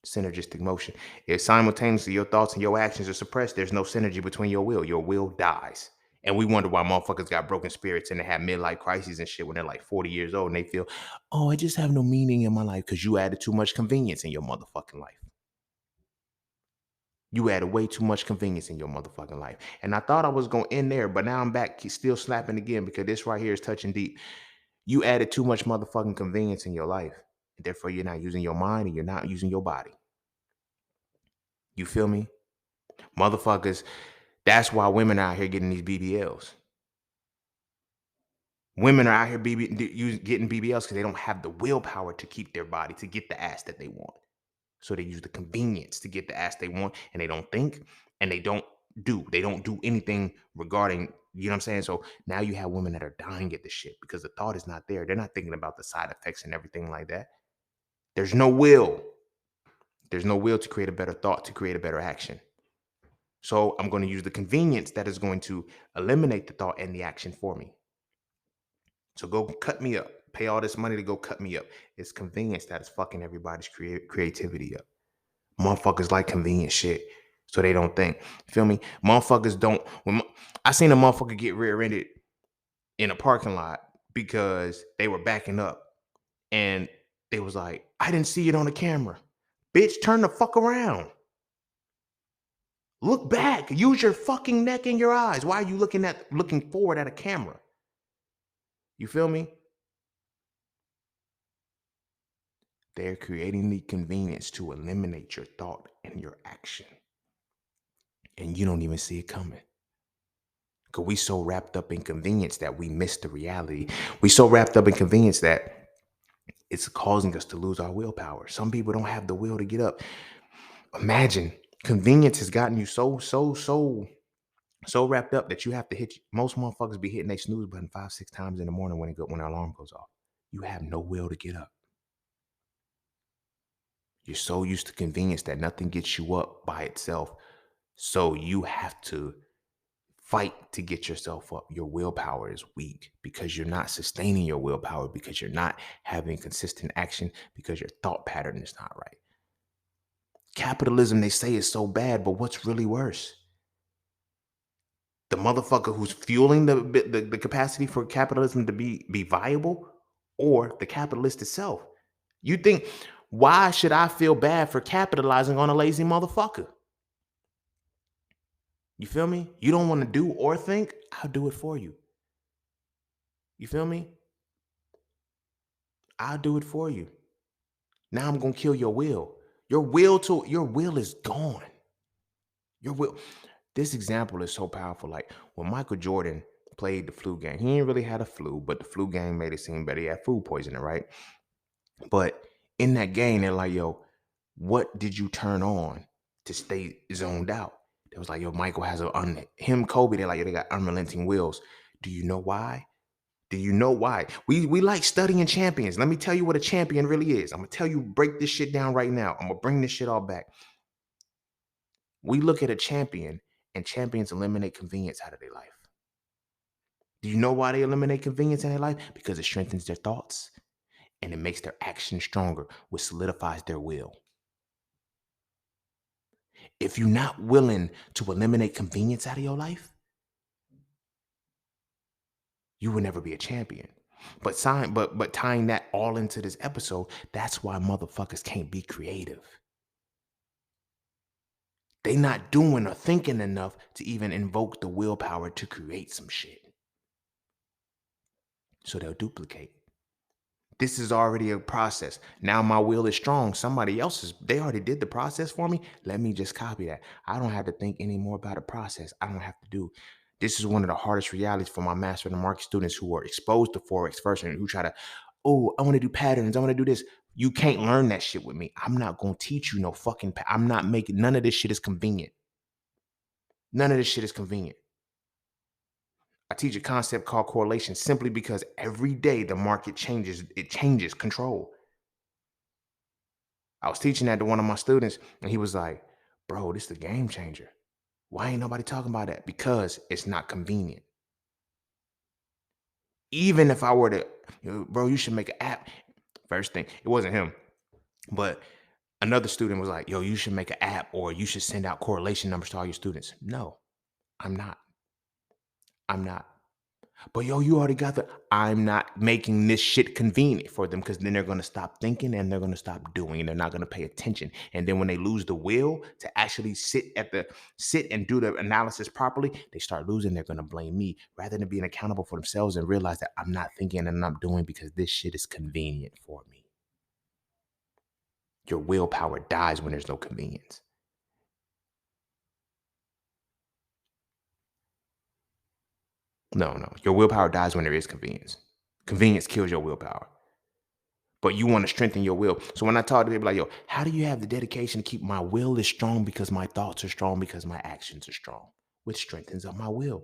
Synergistic motion. If simultaneously your thoughts and your actions are suppressed, there's no synergy between your will. Your will dies. And we wonder why motherfuckers got broken spirits and they have midlife crises and shit when they're like 40 years old and they feel, oh, I just have no meaning in my life because you added too much convenience in your motherfucking life. You added way too much convenience in your motherfucking life. And I thought I was going to end there, but now I'm back still slapping again because this right here is touching deep. You added too much motherfucking convenience in your life. Therefore, you're not using your mind and you're not using your body. You feel me? Motherfuckers, that's why women are out here getting these BBLs. Women are out here getting BBLs because they don't have the willpower to keep their body, to get the ass that they want. So they use the convenience to get the ass they want, and they don't think and they don't do. They don't do anything regarding, you know what I'm saying? So now you have women that are dying at the shit because the thought is not there. They're not thinking about the side effects and everything like that. There's no will. There's no will to create a better thought, to create a better action. So I'm going to use the convenience that is going to eliminate the thought and the action for me. So go cut me up. Pay all this money to go cut me up. It's convenience that is fucking everybody's creativity up. Motherfuckers like convenient shit, so they don't think. Feel me? Motherfuckers don't. I seen a motherfucker get rear-ended in a parking lot because they were backing up, and they was like, "I didn't see it on the camera." Bitch, turn the fuck around. Look back. Use your fucking neck and your eyes. Why are you looking forward at a camera? You feel me? They're creating the convenience to eliminate your thought and your action. And you don't even see it coming. Because we so wrapped up in convenience that we miss the reality. We so wrapped up in convenience that it's causing us to lose our willpower. Some people don't have the will to get up. Imagine convenience has gotten you so wrapped up that you have to most motherfuckers be hitting their snooze button 5-6 times in the morning when their alarm goes off. You have no will to get up. You're so used to convenience that nothing gets you up by itself. So you have to fight to get yourself up. Your willpower is weak because you're not sustaining your willpower, because you're not having consistent action, because your thought pattern is not right. Capitalism, they say, is so bad, but what's really worse? The motherfucker who's fueling the capacity for capitalism to be viable, or the capitalist itself? You think, why should I feel bad for capitalizing on a lazy motherfucker? You feel me? You don't want to do or think? I'll do it for you. You feel me? I'll do it for you. Now I'm gonna kill your will. Your will is gone. Your will. This example is so powerful. Like when Michael Jordan played the flu game, he ain't really had a flu, but the flu game made it seem better. He had food poisoning, right? But in that game, they're like, yo, what did you turn on to stay zoned out? It was like, yo, Michael has him, Kobe, they're like, yo, they got unrelenting wills. Do you know why? Do you know why? We like studying champions. Let me tell you what a champion really is. I'm gonna tell you, break this shit down right now. I'm gonna bring this shit all back. We look at a champion, and champions eliminate convenience out of their life. Do you know why they eliminate convenience in their life? Because it strengthens their thoughts and it makes their action stronger, which solidifies their will. If you're not willing to eliminate convenience out of your life, you will never be a champion. But tying that all into this episode, that's why motherfuckers can't be creative. They not doing or thinking enough to even invoke the willpower to create some shit. So they'll duplicate. This is already a process. Now my will is strong. Somebody else's, they already did the process for me. Let me just copy that. I don't have to think anymore about a process. I don't have to do. This is one of the hardest realities for my master in the market students who are exposed to Forex first and who try to, oh, I want to do patterns. I want to do this. You can't learn that shit with me. I'm not going to teach you no fucking, I'm not making, none of this shit is convenient. None of this shit is convenient. I teach a concept called correlation simply because every day the market changes. It changes control. I was teaching that to one of my students, and he was like, bro, this is a game changer. Why ain't nobody talking about that? Because it's not convenient. Even if I were to, bro, you should make an app. First thing, it wasn't him, but another student was like, yo, you should make an app or you should send out correlation numbers to all your students. No, I'm not. I'm not. But yo, you already got the. I'm not making this shit convenient for them because then they're gonna stop thinking and they're gonna stop doing and they're not gonna pay attention. And then when they lose the will to actually sit and do the analysis properly, they start losing. They're gonna blame me rather than being accountable for themselves and realize that I'm not thinking and I'm doing because this shit is convenient for me. Your willpower dies when there's no convenience. No. Your willpower dies when there is convenience. Convenience kills your willpower. But you want to strengthen your will. So when I talk to people like, yo, how do you have the dedication to keep my will is strong because my thoughts are strong, because my actions are strong, which strengthens up my will.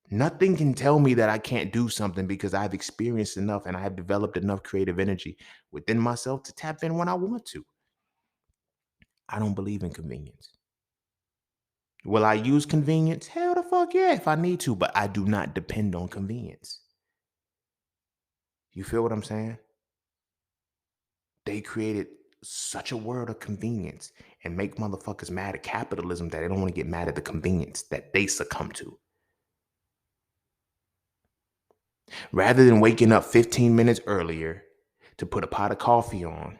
Nothing can tell me that I can't do something because I've experienced enough and I have developed enough creative energy within myself to tap in when I want to. I don't believe in convenience. Will I use convenience? Hell the fuck yeah, if I need to, but I do not depend on convenience. You feel what I'm saying? They created such a world of convenience and make motherfuckers mad at capitalism that they don't want to get mad at the convenience that they succumb to. Rather than waking up 15 minutes earlier to put a pot of coffee on,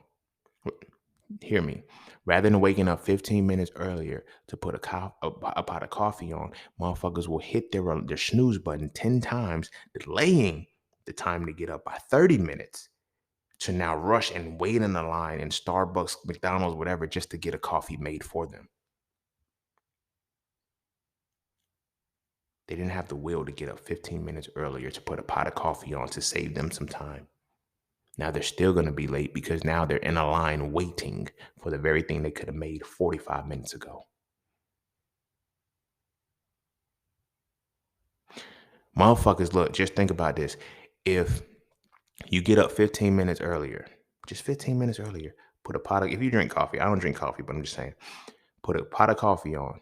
hear me. Rather than waking up 15 minutes earlier to put a pot of coffee on, motherfuckers will hit their snooze button 10 times, delaying the time to get up by 30 minutes to now rush and wait in the line in Starbucks, McDonald's, whatever, just to get a coffee made for them. They didn't have the will to get up 15 minutes earlier to put a pot of coffee on to save them some time. Now they're still going to be late because now they're in a line waiting for the very thing they could have made 45 minutes ago. Motherfuckers, look, just think about this. If you get up 15 minutes earlier, just 15 minutes earlier, if you drink coffee, I don't drink coffee, but I'm just saying, put a pot of coffee on,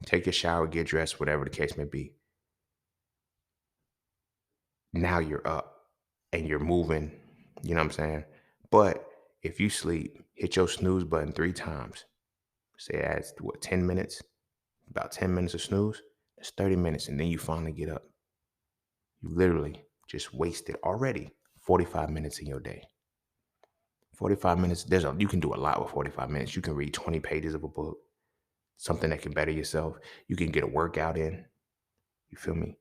take your shower, get dressed, whatever the case may be. Now you're up and you're moving, you know what I'm saying? But if you sleep, hit your snooze button 3 times. Say it adds what, 10 minutes? About 10 minutes of snooze. That's 30 minutes. And then you finally get up. You literally just wasted already 45 minutes in your day. 45 minutes, you can do a lot with 45 minutes. You can read 20 pages of a book, something that can better yourself. You can get a workout in. You feel me?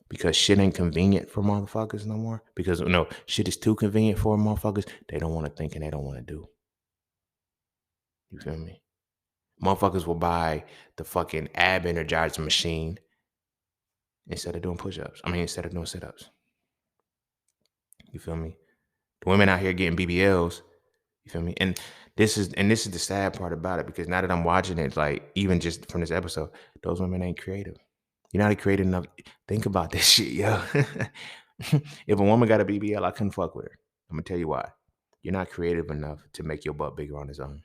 Because shit ain't convenient for motherfuckers no more. Because no, shit is too convenient for motherfuckers. They don't want to think and they don't want to do. You feel me? Motherfuckers will buy the fucking ab energizer machine instead of doing push-ups. I mean, instead of doing sit-ups. You feel me? The women out here getting BBLs. You feel me? And this is the sad part about it, because now that I'm watching it, like even just from this episode, those women ain't creative. You're not creative enough. Think about this shit, yo. If a woman got a BBL, I couldn't fuck with her. I'm gonna tell you why. You're not creative enough to make your butt bigger on its own.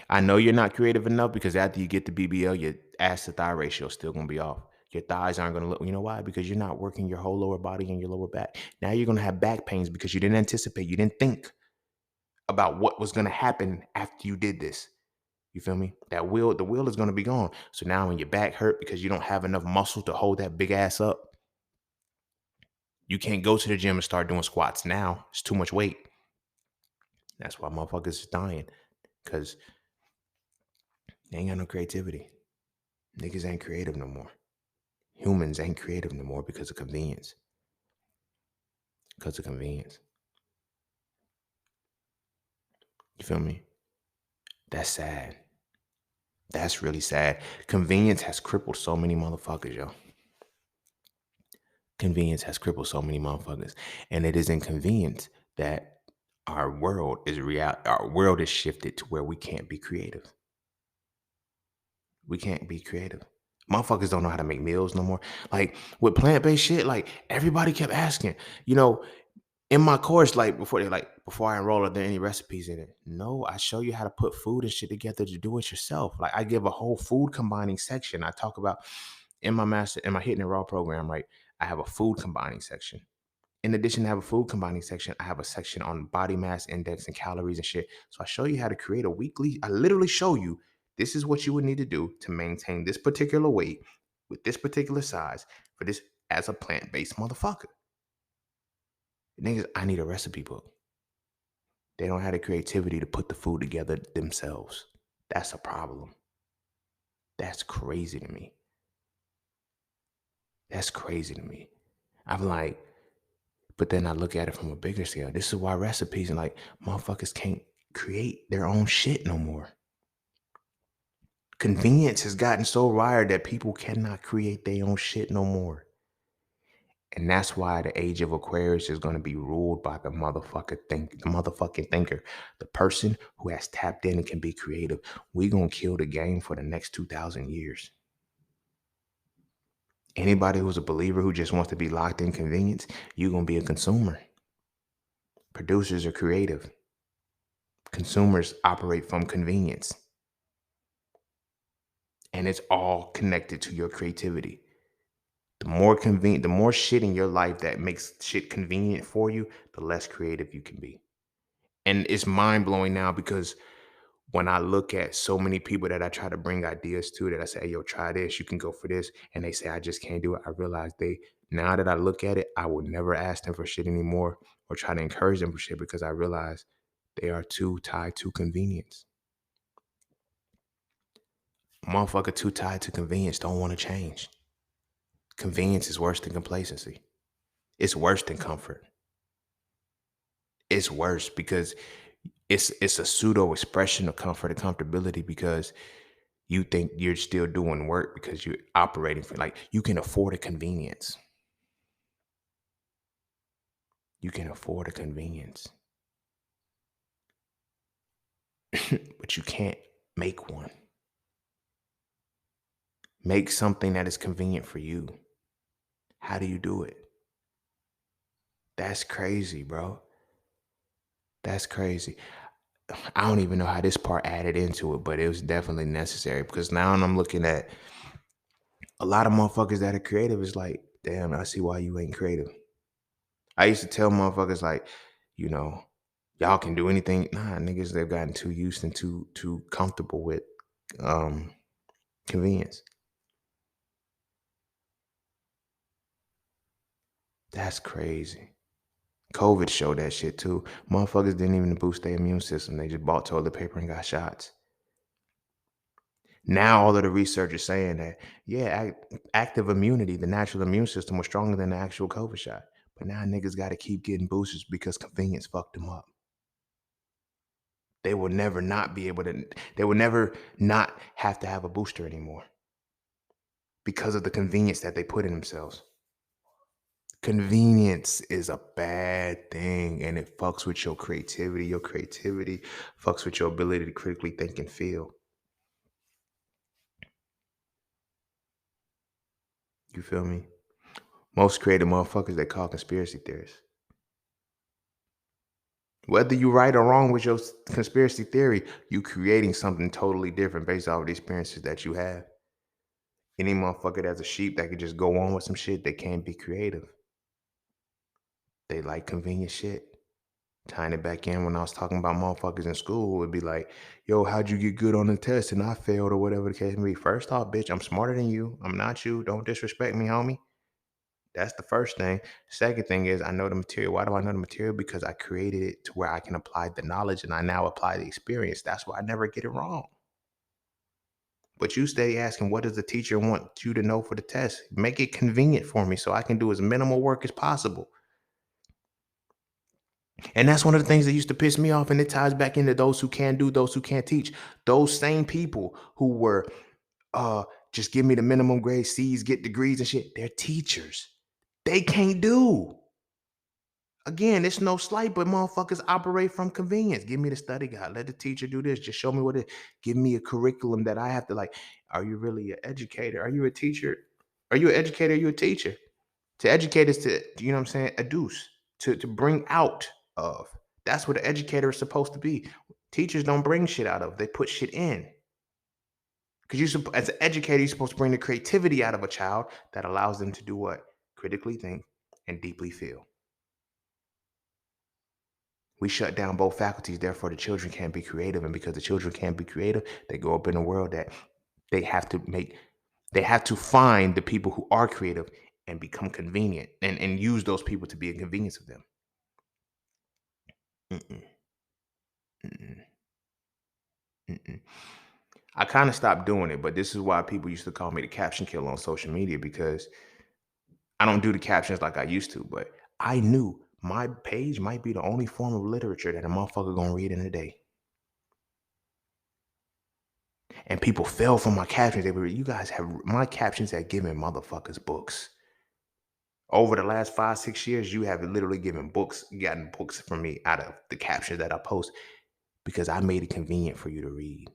I know you're not creative enough because after you get the BBL, your ass to thigh ratio is still gonna be off. Your thighs aren't gonna look. You know why? Because you're not working your whole lower body and your lower back. Now you're gonna have back pains because you didn't anticipate. You didn't think about what was gonna happen after you did this. You feel me? The wheel is gonna be gone. So now when your back hurt because you don't have enough muscle to hold that big ass up, you can't go to the gym and start doing squats now. It's too much weight. That's why motherfuckers is dying. Because they ain't got no creativity. Niggas ain't creative no more. Humans ain't creative no more because of convenience. Because of convenience. You feel me? That's sad. That's really sad. Convenience has crippled so many motherfuckers, yo. Convenience has crippled so many motherfuckers. And it is inconvenience that our world is shifted to where we can't be creative. We can't be creative. Motherfuckers don't know how to make meals no more. Like with plant-based shit, like everybody kept asking, you know, in my course, like before I enroll, are there any recipes in it? No, I show you how to put food and shit together to do it yourself. Like I give a whole food combining section. I talk about in my Hitting It Raw program, right? I have a food combining section. In addition to have a food combining section, I have a section on body mass index and calories and shit. So I show you how to create a weekly. I literally show you this is what you would need to do to maintain this particular weight with this particular size for this as a plant-based motherfucker. Niggas, I need a recipe book. They don't have the creativity to put the food together themselves. That's a problem. That's crazy to me. That's crazy to me. I'm like, but then I look at it from a bigger scale. This is why recipes and like motherfuckers can't create their own shit no more. Convenience has gotten so wired that people cannot create their own shit no more. And that's why the age of Aquarius is going to be ruled by the motherfucking thinker, the person who has tapped in and can be creative. We're going to kill the game for the next 2,000 years. Anybody who's a believer who just wants to be locked in convenience, you're going to be a consumer. Producers are creative. Consumers operate from convenience. And it's all connected to your creativity. The more shit in your life that makes shit convenient for you, the less creative you can be. And it's mind blowing now because when I look at so many people that I try to bring ideas to, that I say, hey, yo, try this, you can go for this, and they say, I just can't do it. I realize now that I look at it, I will never ask them for shit anymore or try to encourage them for shit because I realize they are too tied to convenience. Motherfucker too tied to convenience don't want to change. Convenience is worse than complacency. It's worse than comfort. It's worse because it's a pseudo expression of comfort and comfortability because you think you're still doing work because you're operating for, like, you can afford a convenience. You can afford a convenience. But you can't make one. Make something that is convenient for you. How do you do it? That's crazy, bro. That's crazy. I don't even know how this part added into it, but it was definitely necessary because now I'm looking at a lot of motherfuckers that are creative. Is like, damn, I see why you ain't creative. I used to tell motherfuckers like, you know, y'all can do anything. Nah, niggas, they've gotten too used and too comfortable with um convenience. That's crazy. COVID showed that shit too. Motherfuckers didn't even boost their immune system. They just bought toilet paper and got shots. Now all of the research is saying that, yeah, active immunity, the natural immune system was stronger than the actual COVID shot. But now niggas got to keep getting boosters because convenience fucked them up. They will never not be able to, they will never not have to have a booster anymore because of the convenience that they put in themselves. Convenience is a bad thing and it fucks with your creativity. Your creativity fucks with your ability to critically think and feel. You feel me? Most creative motherfuckers they call conspiracy theorists. Whether you right or wrong with your conspiracy theory, you creating something totally different based off of the experiences that you have. Any motherfucker that's a sheep that could just go on with some shit, they can't be creative. They like convenient shit. Tying it back in when I was talking about motherfuckers in school, it would be like, yo, how'd you get good on the test and I failed or whatever the case may be. First off, bitch, I'm smarter than you. I'm not you. Don't disrespect me, homie. That's the first thing. Second thing is I know the material. Why do I know the material? Because I created it to where I can apply the knowledge and I now apply the experience. That's why I never get it wrong. But you stay asking, what does the teacher want you to know for the test? Make it convenient for me so I can do as minimal work as possible. And that's one of the things that used to piss me off. And it ties back into those who can do, those who can't teach. Those same people who were just give me the minimum grade C's, get degrees and shit. They're teachers. They can't do. Again, it's no slight, but motherfuckers operate from convenience. Give me the study guide. Let the teacher do this. Just show me what it. Give me a curriculum that I have to like. Are you really an educator? Are you a teacher? Are you an educator? Are you a teacher? To educate is to, you know what I'm saying, adduce, to bring out of. That's what an educator is supposed to be. Teachers don't bring shit out of. They put shit in. Because you, as an educator, you're supposed to bring the creativity out of a child that allows them to do what? Critically think and deeply feel. We shut down both faculties, therefore the children can't be creative. And because the children can't be creative, they grow up in a world that they have to make, they have to find the people who are creative and become convenient and use those people to be a convenience of them. Mm-mm, mm-mm, mm-mm. I kind of stopped doing it, but this is why people used to call me the caption killer on social media because I don't do the captions like I used to, but I knew my page might be the only form of literature that a motherfucker gonna read in a day. And people fell for my captions. They were, you guys have my captions have given motherfuckers books. Over the last 5, 6 years, you have literally given books, gotten books from me out of the captions that I post because I made it convenient for you to read.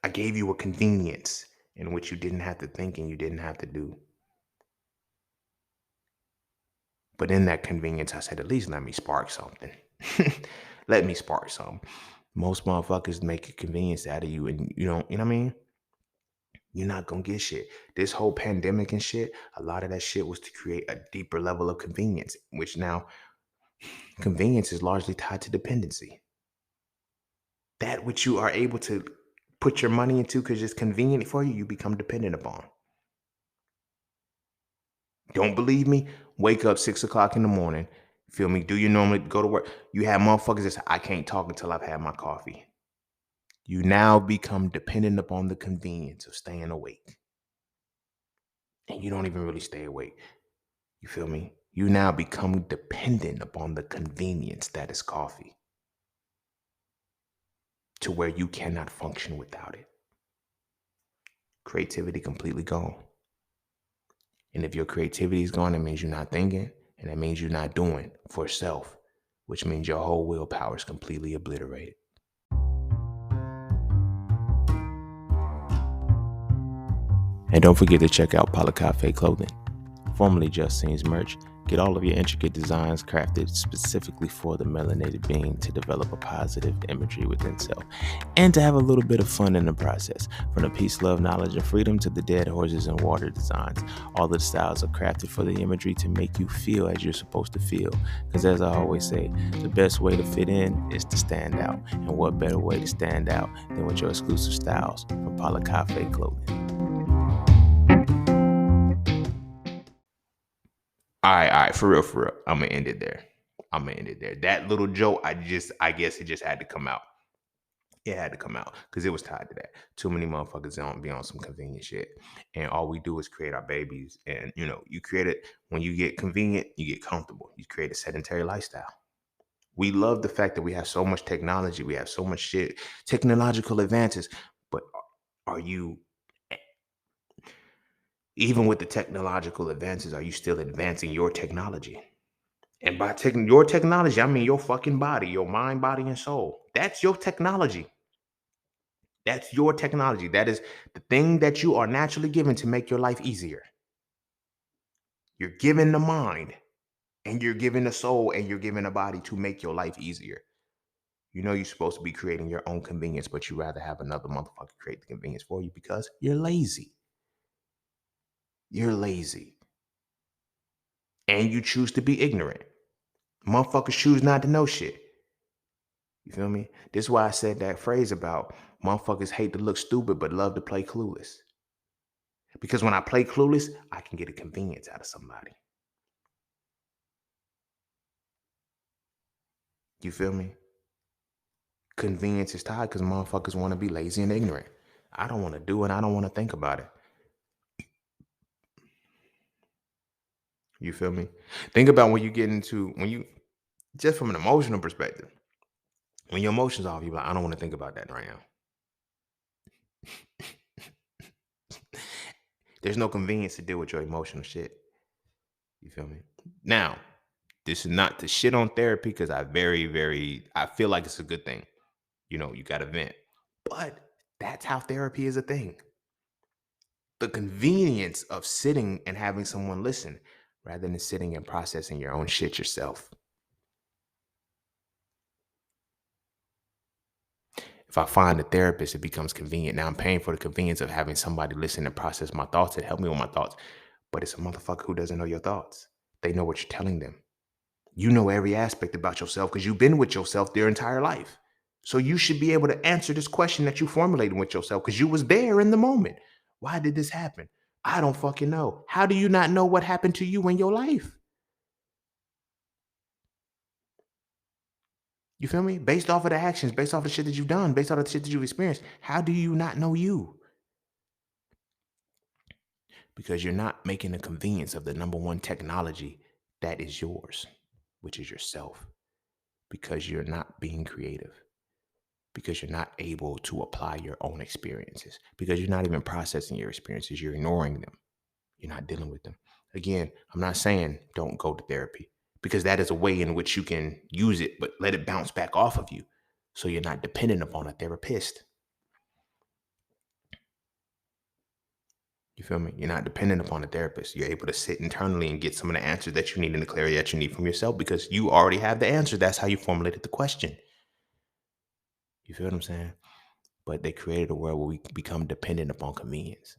I gave you a convenience in which you didn't have to think and you didn't have to do. But in that convenience, I said, at least let me spark something. Let me spark something. Most motherfuckers make a convenience out of you and you don't, you know what I mean? You're not gonna get shit. This whole pandemic and shit, a lot of that shit was to create a deeper level of convenience, which now convenience is largely tied to dependency. That which you are able to put your money into because it's convenient for you, you become dependent upon. Don't believe me? Wake up 6 o'clock in the morning. Feel me? Do you normally go to work? You have motherfuckers that say, I can't talk until I've had my coffee. You now become dependent upon the convenience of staying awake. And you don't even really stay awake. You feel me? You now become dependent upon the convenience that is coffee to where you cannot function without it. Creativity completely gone. And if your creativity is gone, that means you're not thinking, and that means you're not doing for self, which means your whole willpower is completely obliterated. And don't forget to check out Pala Cafe Clothing, formerly Just Scenes merch, Get all of your intricate designs crafted specifically for the melanated being to develop a positive imagery within self and to have a little bit of fun in the process. From the peace, love, knowledge, and freedom to the dead horses and water designs, all of the styles are crafted for the imagery to make you feel as you're supposed to feel. Because as I always say, the best way to fit in is to stand out. And what better way to stand out than with your exclusive styles from Paula Cafe Clothing? All right, for real, for real. I'm gonna end it there. I'm gonna end it there. That little joke, I guess it just had to come out. It had to come out because it was tied to that. Too many motherfuckers don't be on some convenient shit, and all we do is create our babies. And you create it when you get convenient, you get comfortable. You create a sedentary lifestyle. We love the fact that we have so much technology, we have so much shit, technological advances, but are you even with the technological advances, are you still advancing your technology? And by taking your technology, I mean your fucking body, your mind, body, and soul. That's your technology. That's your technology. That is the thing that you are naturally given to make your life easier. You're given the mind, and you're given the soul, and you're given a body to make your life easier. You know you're supposed to be creating your own convenience, but you rather have another motherfucker create the convenience for you because you're lazy. You're lazy. And you choose to be ignorant. Motherfuckers choose not to know shit. You feel me? This is why I said that phrase about motherfuckers hate to look stupid but love to play clueless. Because when I play clueless, I can get a convenience out of somebody. You feel me? Convenience is tied because motherfuckers want to be lazy and ignorant. I don't want to do it. I don't want to think about it. You feel me? Think about when you get into, when you, just from an emotional perspective, when your emotions off, you're like, I don't want to think about that right now. There's no convenience to deal with your emotional shit. You feel me? Now, this is not to shit on therapy because I feel like it's a good thing. You got to vent. But that's how therapy is a thing. The convenience of sitting and having someone listen rather than sitting and processing your own shit yourself. If I find a therapist, it becomes convenient. Now I'm paying for the convenience of having somebody listen and process my thoughts and help me with my thoughts. But it's a motherfucker who doesn't know your thoughts. They know what you're telling them. You know every aspect about yourself because you've been with yourself their entire life. So you should be able to answer this question that you formulated with yourself because you was there in the moment. Why did this happen? I don't fucking know. How do you not know what happened to you in your life? You feel me? Based off of the actions, based off the shit that you've done, based off the shit that you've experienced, how do you not know you? Because you're not making the convenience of the number one technology that is yours, which is yourself. Because you're not being creative. Because you're not able to apply your own experiences. Because you're not even processing your experiences. You're ignoring them. You're not dealing with them. Again, I'm not saying don't go to therapy because that is a way in which you can use it, but let it bounce back off of you so you're not dependent upon a therapist. You feel me? You're not dependent upon a therapist. You're able to sit internally and get some of the answers that you need and the clarity that you need from yourself because you already have the answer. That's how you formulated the question. You feel what I'm saying? But they created a world where we become dependent upon convenience.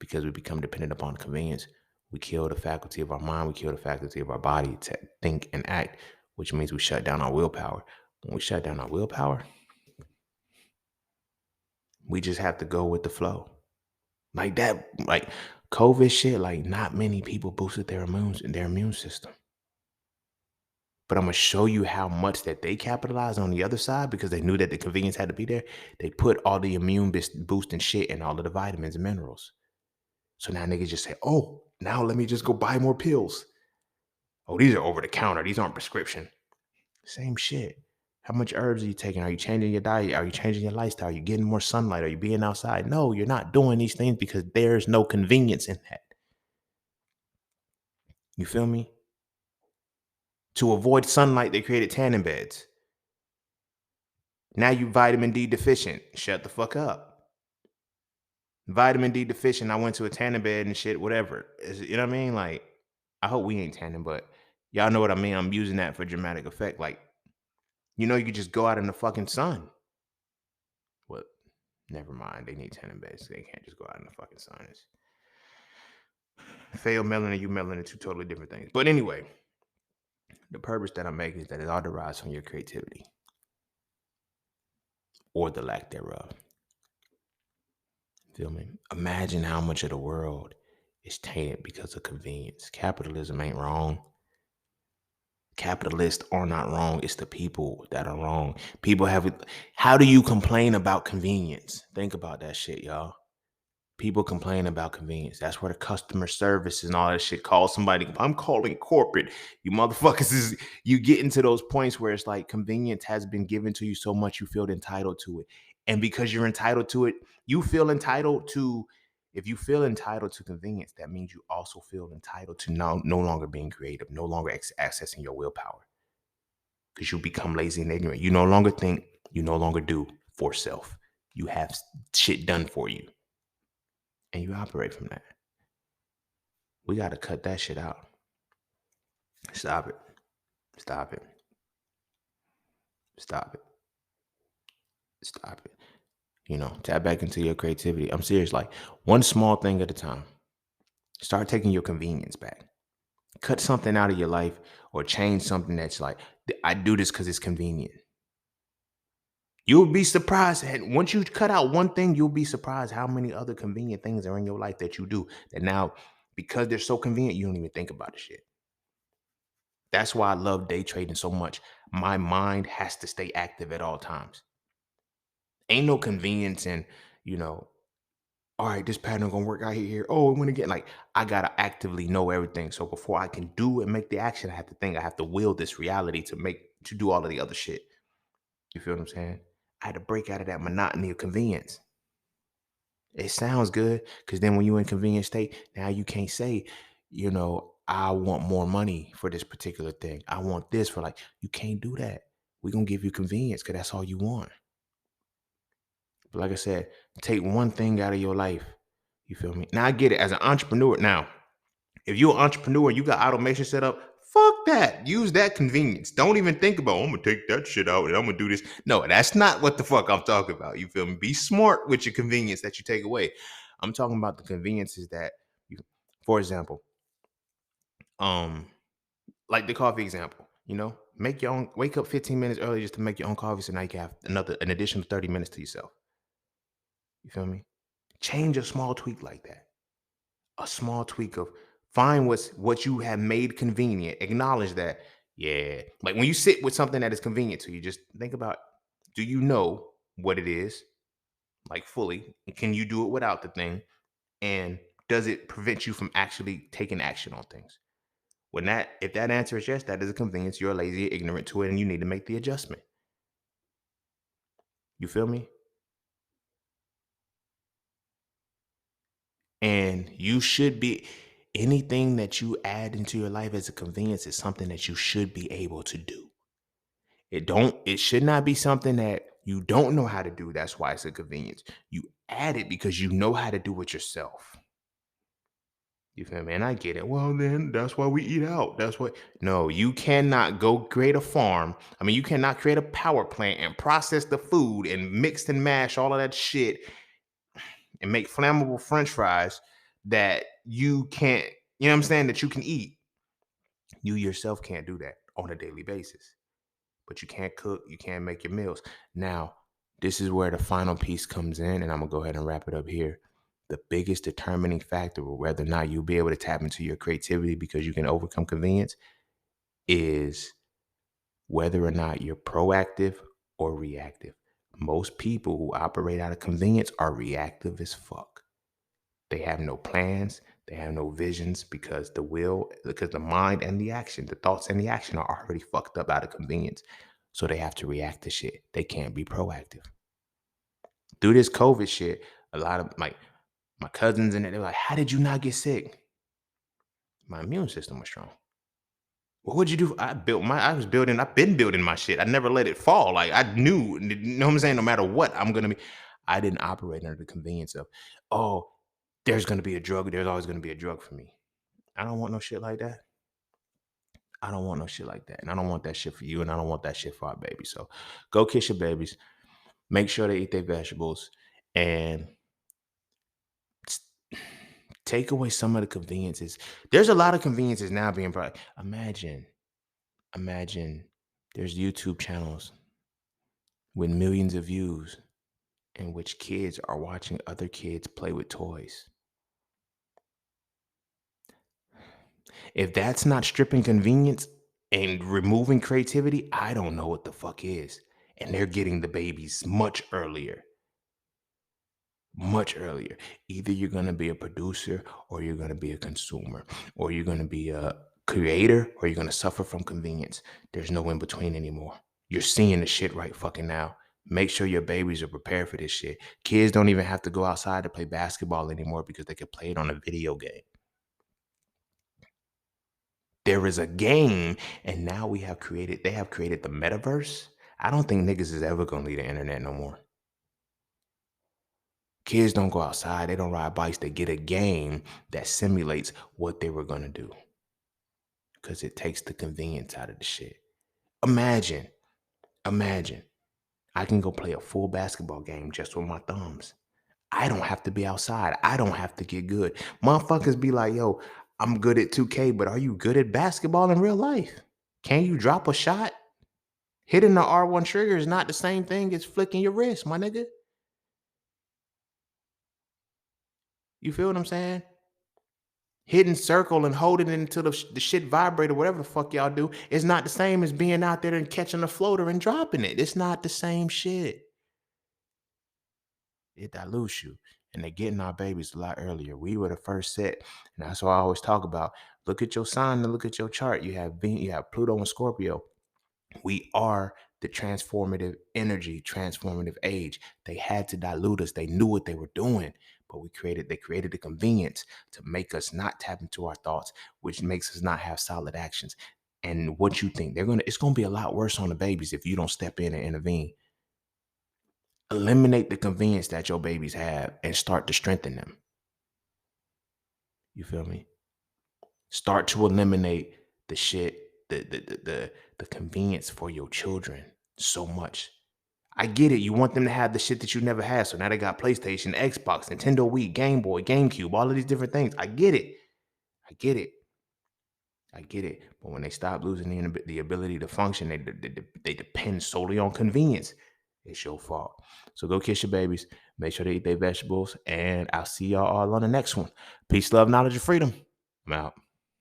Because we become dependent upon convenience, we kill the faculty of our mind, we kill the faculty of our body to think and act, which means we shut down our willpower. When we shut down our willpower, we just have to go with the flow. Like that, like COVID shit, like not many people boosted their immune system. But I'm gonna show you how much that they capitalized on the other side because they knew that the convenience had to be there. They put all the immune boosting shit in all of the vitamins and minerals. So now niggas just say, oh, now let me just go buy more pills. Oh, these are over the counter. These aren't prescription. Same shit. How much herbs are you taking? Are you changing your diet? Are you changing your lifestyle? Are you getting more sunlight? Are you being outside? No, you're not doing these things because there's no convenience in that. You feel me? To avoid sunlight, they created tanning beds. Now you vitamin D deficient. Shut the fuck up. Vitamin D deficient. I went to a tanning bed and shit, whatever. You know what I mean? Like, I hope we ain't tanning, but y'all know what I mean. I'm using that for dramatic effect. Like, you could just go out in the fucking sun. Well, never mind. They need tanning beds. They can't just go out in the fucking sun. It's fail melanin, you melanin, two totally different things. But anyway, the purpose that I'm making is that it all derives from your creativity or the lack thereof. Feel me? Imagine how much of the world is tainted because of convenience. Capitalism ain't wrong. Capitalists are not wrong. It's the people that are wrong. People have it. How do you complain about convenience? Think about that shit, y'all. People complain about convenience. That's where the customer service and all that shit. Call somebody. I'm calling corporate. You motherfuckers you get into those points where it's like convenience has been given to you so much you feel entitled to it. And because you're entitled to it, you feel entitled to, if you feel entitled to convenience, that means you also feel entitled to no longer being creative, no longer accessing your willpower. Because you become lazy and ignorant. You no longer think, you no longer do for self. You have shit done for you. And you operate from that. We got to cut that shit out. Stop it. Stop it. Stop it. Stop it. Tap back into your creativity. I'm serious. Like, one small thing at a time. Start taking your convenience back. Cut something out of your life or change something that's like, I do this because it's convenient. You'll be surprised. Once you cut out one thing, you'll be surprised how many other convenient things are in your life that you do that now, because they're so convenient, you don't even think about the shit. That's why I love day trading so much. My mind has to stay active at all times. Ain't no convenience in, all right, this pattern gonna work out here. Oh, I'm gonna get like, I gotta actively know everything. So before I can do and make the action, I have to think, I have to will this reality to do all of the other shit. You feel what I'm saying? I had to break out of that monotony of convenience. It sounds good because then when you're in convenient state, now you can't say, I want more money for this particular thing. I want this for like, you can't do that. We're going to give you convenience because that's all you want. But like I said, take one thing out of your life. You feel me? Now I get it as an entrepreneur. Now, if you're an entrepreneur, you got automation set up, fuck that. Use that convenience. Don't even think about, I'm going to take that shit out and I'm going to do this. No, that's not what the fuck I'm talking about. You feel me? Be smart with your convenience that you take away. I'm talking about the conveniences that for example, like the coffee example, make your own, wake up 15 minutes early just to make your own coffee so now you can have an additional 30 minutes to yourself. You feel me? Change a small tweak like that. A small tweak of find what you have made convenient. Acknowledge that. Yeah. Like when you sit with something that is convenient to you, just think about, do you know what it is? Like fully. Can you do it without the thing? And does it prevent you from actually taking action on things? If that answer is yes, that is a convenience. You're lazy, ignorant to it, and you need to make the adjustment. You feel me? And you should be, anything that you add into your life as a convenience is something that you should be able to do. It should not be something that you don't know how to do. That's why it's a convenience. You add it because you know how to do it yourself. You feel me? And I get it. Well, then that's why we eat out. No, you cannot go create a farm. I mean, you cannot create a power plant and process the food and mix and mash all of that shit and make flammable French fries that you can't, you know what I'm saying, that you can eat. You yourself can't do that on a daily basis. But you can't cook, you can't make your meals. Now, this is where the final piece comes in, and I'm gonna go ahead and wrap it up here. The biggest determining factor of whether or not you'll be able to tap into your creativity because you can overcome convenience is whether or not you're proactive or reactive. Most people who operate out of convenience are reactive as fuck. They have no plans, they have no visions because the mind and the action, the thoughts and the action are already fucked up out of convenience. So they have to react to shit. They can't be proactive. Through this COVID shit, a lot of my cousins and they're like, how did you not get sick? My immune system was strong. What would you do? I've been building my shit. I never let it fall. Like I knew, you know what I'm saying? No matter what, I didn't operate under the convenience of, oh, there's going to be a drug. There's always going to be a drug for me. I don't want no shit like that. I don't want no shit like that. And I don't want that shit for you. And I don't want that shit for our babies. So go kiss your babies. Make sure they eat their vegetables. And take away some of the conveniences. There's a lot of conveniences now being brought. Imagine there's YouTube channels with millions of views in which kids are watching other kids play with toys. If that's not stripping convenience and removing creativity, I don't know what the fuck is. And they're getting the babies much earlier. Much earlier. Either you're going to be a producer or you're going to be a consumer or you're going to be a creator or you're going to suffer from convenience. There's no in between anymore. You're seeing the shit right fucking now. Make sure your babies are prepared for this shit. Kids don't even have to go outside to play basketball anymore because they can play it on a video game. There is a game, and now they have created the metaverse. I don't think niggas is ever gonna leave the internet no more. Kids don't go outside, they don't ride bikes, they get a game that simulates what they were gonna do. Because it takes the convenience out of the shit. Imagine, imagine, I can go play a full basketball game just with my thumbs. I don't have to be outside. I don't have to get good. Motherfuckers be like, yo, I'm good at 2K, but are you good at basketball in real life? Can you drop a shot? Hitting the R1 trigger is not the same thing as flicking your wrist, my nigga. You feel what I'm saying? Hitting circle and holding it until the shit vibrate or whatever the fuck y'all do is not the same as being out there and catching a floater and dropping it. It's not the same shit. It dilutes you. And they're getting our babies a lot earlier. We were the first set. And that's why I always talk about look at your sign and look at your chart. You have Pluto and Scorpio. We are the transformative energy, transformative age. They had to dilute us. They knew what they were doing, but they created a convenience to make us not tap into our thoughts, which makes us not have solid actions. And what you think it's gonna be a lot worse on the babies if you don't step in and intervene. Eliminate the convenience that your babies have and start to strengthen them. You feel me? Start to eliminate the shit, the convenience for your children so much. I get it. You want them to have the shit that you never had. So now they got PlayStation, Xbox, Nintendo Wii, Game Boy, GameCube, all of these different things. I get it. I get it. I get it. But when they stop losing the ability to function, they depend solely on convenience. It's your fault. So go kiss your babies. Make sure they eat their vegetables. And I'll see y'all all on the next one. Peace, love, knowledge, and freedom. I'm out.